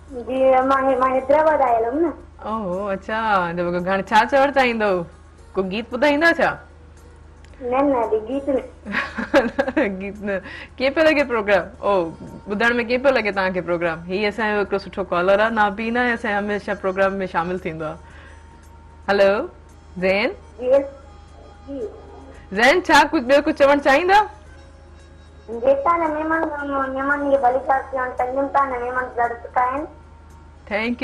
जी, मां हैदराबाद आयल हुअमि न। ओह अच्छा, जब घण छा चवण चाहींदो, को गीत ॿुधाईंदा छा? न गीत न। गीत न, कीअं पियो लॻे प्रोग्राम? ओ ॿुधण में कीअं पियो लॻे तव्हांखे प्रोग्राम? हीअ असांजो हिकिड़ो सुठो कॉलर आहे, नाबीना आहे, असांजो हमेशह प्रोग्राम में शामिल थींदो आहे। हेलो ज़ैन, जी ज़ैन छा कुझु ॿियो कुझु चवणु चाहींदा? जेका न मेहमान ये भली कर कंजन ता न मेहमान ॾाढा सुठा आहिनि। थैंक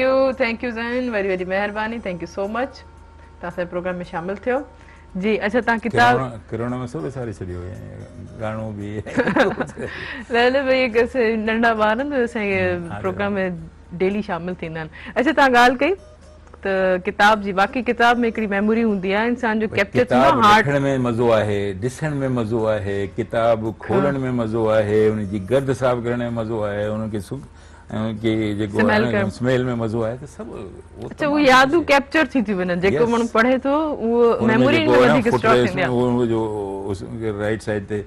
यू ज़ैन, वरी वरी महिरबानी, थैंक यू सो मच, तव्हां असांजे प्रोग्राम में शामिल थियो। जी अच्छा, तव्हां किताब किरण में सब सारी छॾियो गानो बि न भई नंढा ॿार न असांजे प्रोग्राम में डेली शामिल थींदा आहिनि। अच्छा तव्हां ॻाल्हि कई त किताब जी, बाक़ी किताब में हिकिड़ी मेमोरी हूंदी आहे इंसान जो कैप्चर थींदो आहे हार्ट लिखण में मज़ो आहे, ॾिसण में मज़ो आहे, किताब खोलण में मज़ो आहे, उनजी गर्द साफ़ करण में मज़ो आहे, उनखे कि जेको स्मेल में मज़ो आहे, त सभु अच्छा उहे यादूं कैप्चर थी थियूं वञनि, जेको माण्हू पढ़े थो उहो मेमोरी में वधीक स्टॉक थींदी आहे। वो जो राइट साइड ते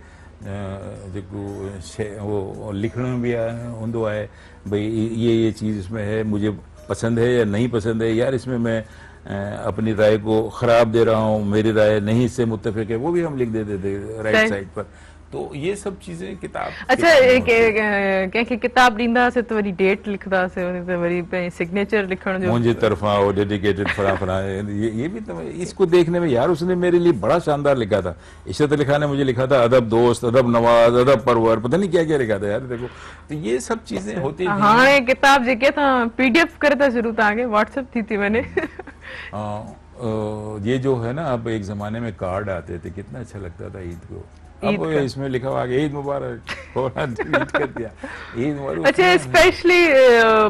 जेको वो लिखण बि हूंदो आहे भई ये चीज़ इसमें है, मुझे पसंद है या नहीं पसंद है, यार इसमें मैं अपनी राय को खराब दे रहा हूँ, मेरी राय नहीं इससे मुत्तफिक है, वो भी हम लिख देते थे राइट साइड पर। तो ये सब चीजें किताब। अच्छा कंहिंखे किताब ॾींदासीं त वरी डेट लिखंदासीं, त वरी पंहिंजी सिग्नेचर लिखण जो मुझे तरफा वो डेडिकेटेड फला ये भी तो इसको देखने में यार उसने मेरे लिए बड़ा शानदार लिखा था। इशरत अली खान ने मुझे लिखा था अदब दोस्त, अदब नवाज, अदब परवर, पता नहीं क्या क्या लिखा था यार। देखो तो ये सब चीजें होती हैं। हाँ किताब जेके था PDF करे था शुरू तव्हांखे व्हाट्सएप थी मैंने ये जो है ना, अब एक जमाने में कार्ड आते थे, कितना अच्छा लगता था ईद को। अब इसमें लिखा हुआ ईद मुबारक, कर दिया ईद मुबारक। अच्छा स्पेशली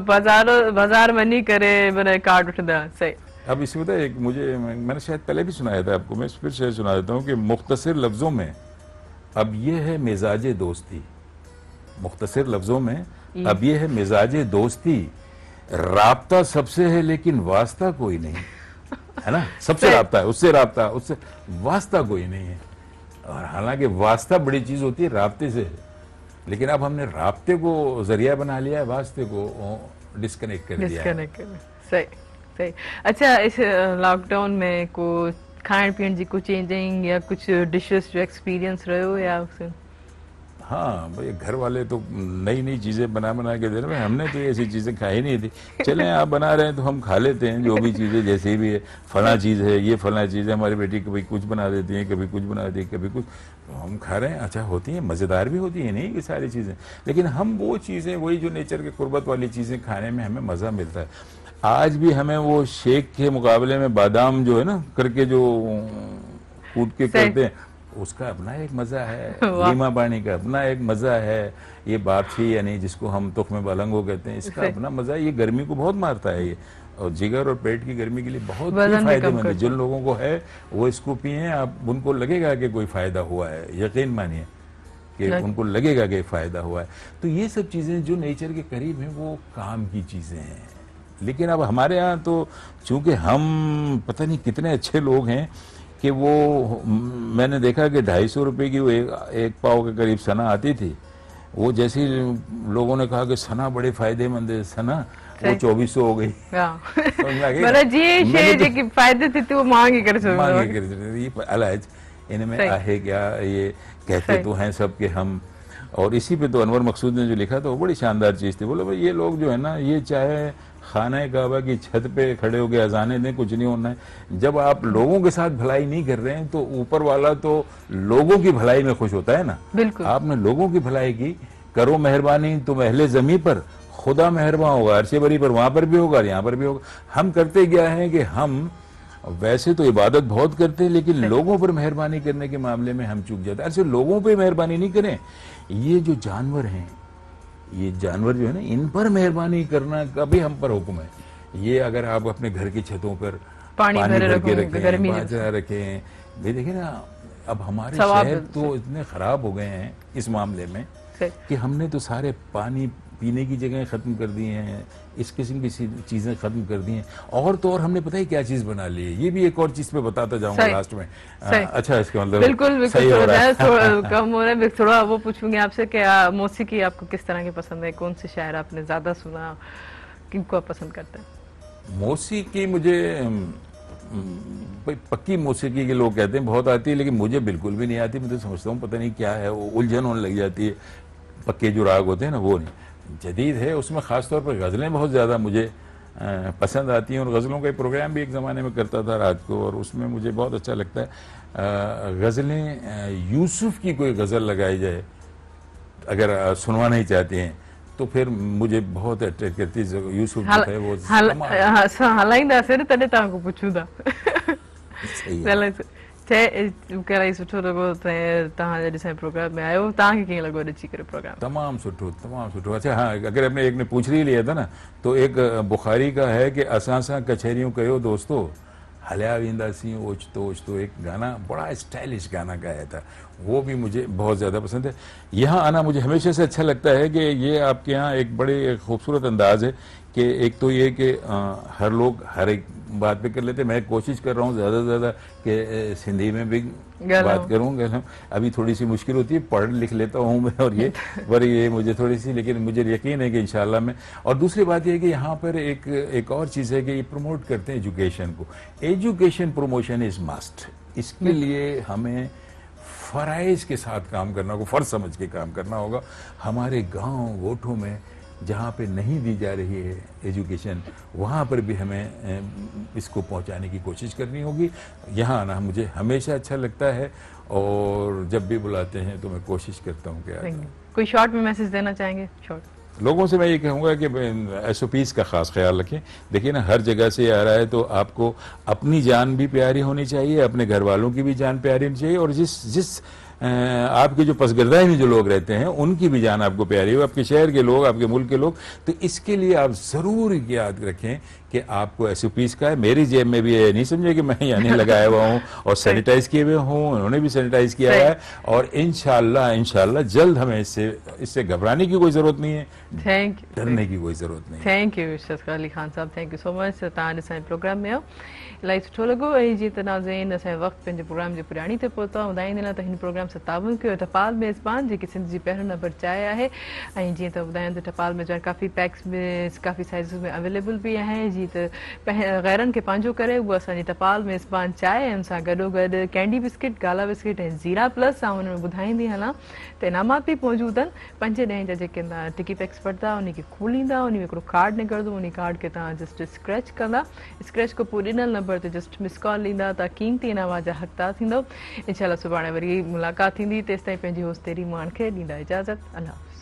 बाजार वञी करे मैंने कार्ड उठंदा सही। अब इसमें तो एक मैंने शायद पहले भी सुनाया था आपको, मैं फिर शायद सुना देता हूँ कि मुख्तसर लफ्जों में अब ये है मिजाज दोस्ती, मुख्तसर लफ्जों में अब ये है मिजाज दोस्ती, राब्ता सबसे है लेकिन वास्ता कोई नहीं है ना। सबसे राब्ता है, उससे राब्ता, उससे वास्ता कोई नहीं है। और हालांकि वास्ता बड़ी चीज होती है राब्ते से, लेकिन अब हमने राब्ते को जरिया बना लिया है, वास्ते को डिस्कनेक्ट कर दिया है। सही सही। अच्छा इस लॉकडाउन में को खाइण पीअण जी कुछ चेंजिंग या कुछ डिशेस जो एक्सपीरियंस रहो या? हाँ भाई घर वाले तो नई नई चीजें बना के दे रहे हैं, हमने तो ऐसी चीजें खाई नहीं थी। चले आप बना रहे हैं तो हम खा लेते हैं, जो भी चीजें जैसे भी है, फला चीज है, ये फला चीज है, हमारी बेटी कभी कुछ बना देती है, कभी कुछ बना देती है, कभी कुछ, तो हम खा रहे हैं। अच्छा होती है, मजेदार भी होती है, नहीं कि सारी चीजें, लेकिन हम वो चीजें, वही जो नेचर के कुर्बत वाली चीजें खाने में हमें मजा मिलता है। आज भी हमें वो शेक के मुकाबले में बादाम जो है ना करके जो कूद के करते हैं, उसका अपना एक मजा है, लीमा पानी का अपना एक मजा है, ये बापशी यानी जिसको हम तुख्म बालंगो कहते हैं, इसका अपना मजा है। ये गर्मी को बहुत मारता है ये, और जिगर और पेट की गर्मी के लिए बहुत ही फायदेमंद है। जिन लोगों को है वो इसको पिए, आप उनको लगेगा कि कोई फायदा हुआ है, यकीन मानिए कि उनको लगेगा कि फायदा हुआ है। तो ये सब चीजें जो नेचर के करीब हैं वो काम की चीजें हैं। लेकिन अब हमारे यहाँ तो चूंकि हम पता नहीं कितने अच्छे लोग हैं कि वो मैंने देखा कि 250 रुपए की वो एक पाव के करीब सना आती थी, वो जैसे लोगों ने कहा कि सना बड़े फायदेमंद है, सना वो 2400 हो गई। फायदे थी वो मांगी कर अलाज इनमें आहे क्या, ये कहते तो हैं सब कि हम। और इसी पे तो अनवर मकसूद ने जो लिखा था वो बड़ी शानदार चीज थी। बोले भाई ये लोग जो है ना, ये चाहे खाना काबा की छत पे खड़े होकर अजाने दें, कुछ नहीं होना है। जब आप लोगों के साथ भलाई नहीं कर रहे हैं तो ऊपर वाला तो लोगों की भलाई में खुश होता है ना। बिल्कुल आपने लोगों की भलाई की, करो मेहरबानी तुम अहले जमी पर, खुदा मेहरबान होगा अर्शे बरी पर, वहां पर भी होगा, यहाँ पर भी होगा। हम करते क्या है कि हम वैसे तो इबादत बहुत करते हैं, लेकिन लोगों पर मेहरबानी करने के मामले में हम चूक जाते हैं। ऐसे लोगों पर मेहरबानी नहीं करें, ये जो जानवर हैं, ये जानवर जो है ना, इन पर मेहरबानी करना का भी हम पर हुक्म है। ये अगर आप अपने घर की छतों पर पानी भर के रखें, बाजरा रखें, भाई देखिए ना, अब हमारे शहर तो इतने खराब हो गए हैं इस मामले में कि हमने तो सारे पानी पीने की जगह खत्म कर दी हैं, इस किस्म की चीजें खत्म कर दी हैं। और तो और हमने पता ही क्या चीज बना ली है, ये भी एक और चीज पे बताता जाऊंगा लास्ट में। अच्छा इसका मतलब बिल्कुल सही हो रहा है, कम हो रहा है। थोड़ा वो पूछूंगी आपसे कि मौसीकी आपको किस तरह की पसंद है, कौन से शायर आपने ज्यादा सुना, किनको आप पसंद करते हैं? मौसीकी मुझे भाई पक्की मौसीकी के लोग कहते हैं बहुत आती है, लेकिन मुझे बिल्कुल भी नहीं आती। मैं तो समझता हूँ पता नहीं क्या है, वो उलझन होने लग जाती है। पक्के जो राग होते हैं ना वो नहीं। जदीद है उसमें ख़ास तौर पर गज़लें बहुत ज़्यादा मुझे पसंद आती हैं, और गज़लों का प्रोग्राम भी एक ज़माने में करता था रात को, और उसमें मुझे बहुत अच्छा लगता है। गज़लें यूसुफ की कोई गज़ल लगाई जाए, अगर सुनवाना ही चाहते हैं तो फिर मुझे बहुत अट्रैक्ट करती है। यूसुफ जो है वो हलाईंदासीं तॾहिं तव्हांखां पुछूं था। सही है। मूंखे इलाही सुठो लॻो तव्हां जॾहिं असांजे प्रोग्राम में आयो। तव्हांखे कीअं लॻो अची करे प्रोग्राम? तमाम सुठो, तमाम सुठो। अच्छा हाँ, अगर आपने एक ने पूछ ही लिया था ना, तो एक बुखारी का है कि असां सां कचहरियूं कयो दोस्तों, हलिया वेंदासीं ओचितो ओचितो, एक गाना बड़ा स्टाइलिश गाना गाया था, वो भी मुझे बहुत ज़्यादा पसंद है। यहाँ आना मुझे हमेशा से अच्छा लगता है कि ये आपके यहाँ एक बड़े खूबसूरत अंदाज है कि एक तो ये कि हर लोग हर एक बात पे कर लेते। मैं कोशिश कर रहा हूँ ज़्यादा से ज़्यादा कि सिंधी में भी बात करूँ। अभी थोड़ी सी मुश्किल होती है, पढ़ लिख लेता हूँ मैं, और ये पर ये मुझे थोड़ी सी, लेकिन मुझे यकीन है कि इंशाल्लाह मैं। और दूसरी बात ये है कि यहाँ पर एक और चीज़ है कि ये प्रमोट करते हैं एजुकेशन को। Education promotion is must. इसके लिए हमें फ़राइज़ के साथ काम करना होगा, फ़र्ज समझ के काम करना होगा। हमारे गांव गोठों में जहाँ पे नहीं दी जा रही है एजुकेशन, वहाँ पर भी हमें इसको पहुँचाने की कोशिश करनी होगी। यहाँ आना मुझे हमेशा अच्छा लगता है, और जब भी बुलाते हैं तो मैं कोशिश करता हूँ कि कोई शॉर्ट में मैसेज देना चाहेंगे? शॉर्ट लोगों से मैं ये कहूँगा कि SOPs का ख़ास ख्याल रखें। देखिए ना, हर जगह से आ रहा है तो आपको अपनी जान भी प्यारी होनी चाहिए, अपने घर वालों की भी जान प्यारी होनी चाहिए, और जिस आपके जो पसगरदाई में जो लोग रहते हैं उनकी भी जान आपको प्यारी हो, आपके शहर के लोग, आपके मुल्क के लोग। तो इसके लिए आप ज़रूर याद रखें कि आपको SOPs का है। मेरी जेब में भी ये नहीं समझे कि मैं यानी लगाया हुआ हूँ, और सैनिटाइज किए हुए हूँ, उन्होंने भी सैनिटाइज किया हुआ है, और इंशाल्लाह जल्द हमें इससे घबराने की कोई ज़रूरत नहीं है, थैंक यू, डरने की कोई ज़रूरत नहीं है। थैंक यू इशरत अली खान साहब, थैंक यू सो मच। तव्हां असांजे प्रोग्राम में आयो, इलाही सुठो लॻो। ऐं जीअं त नाज़रीन असांजो वक़्तु पंहिंजे प्रोग्राम जे पुराणी ते पहुतो आहे, ॿुधाईंदे त हिन प्रोग्राम सां ताबुन कयो टपाल मेज़बान, जेकी सिंध जी पहिरियों नंबर चांहि आहे। ऐं जीअं त ॿुधायूं त टपाल मेज़बान काफ़ी पैक्स में, काफ़ी साइज़ में अवेलेबल भी आहे। जीअं त गैरनि खे पंहिंजो करे उहा असांजी टपाल मेज़बान चांहि, ऐं उन सां गॾोगॾु कैंडी बिस्किट, गाला बिस्किट ऐं ज़ीरा प्लस ऐं हुन में ॿुधाईंदी हलां त इनामात बि मौजूदु आहिनि। 5-10 जा जेके तव्हां टिकी पैक्स पढ़ंदा उनखे खोलींदा, उन में हिकिड़ो कार्ड निकिरंदो, उन कार्ड खे तव्हां जस्ट स्क्रैच कंदा, स्क्रैच खां पोइ ॾिनल नंबर ते जस्ट मिस कॉल ॾींदा, तव्हां कीमती इनाम जा हक़दार थींदव। इंशाल्लाह सुभाणे वरी मुलाक़ात थींदी। तेसिताईं पंहिंजी होस्ट तेरी मान खे ॾींदा इजाज़त। अल्लाह हाफ़िज़।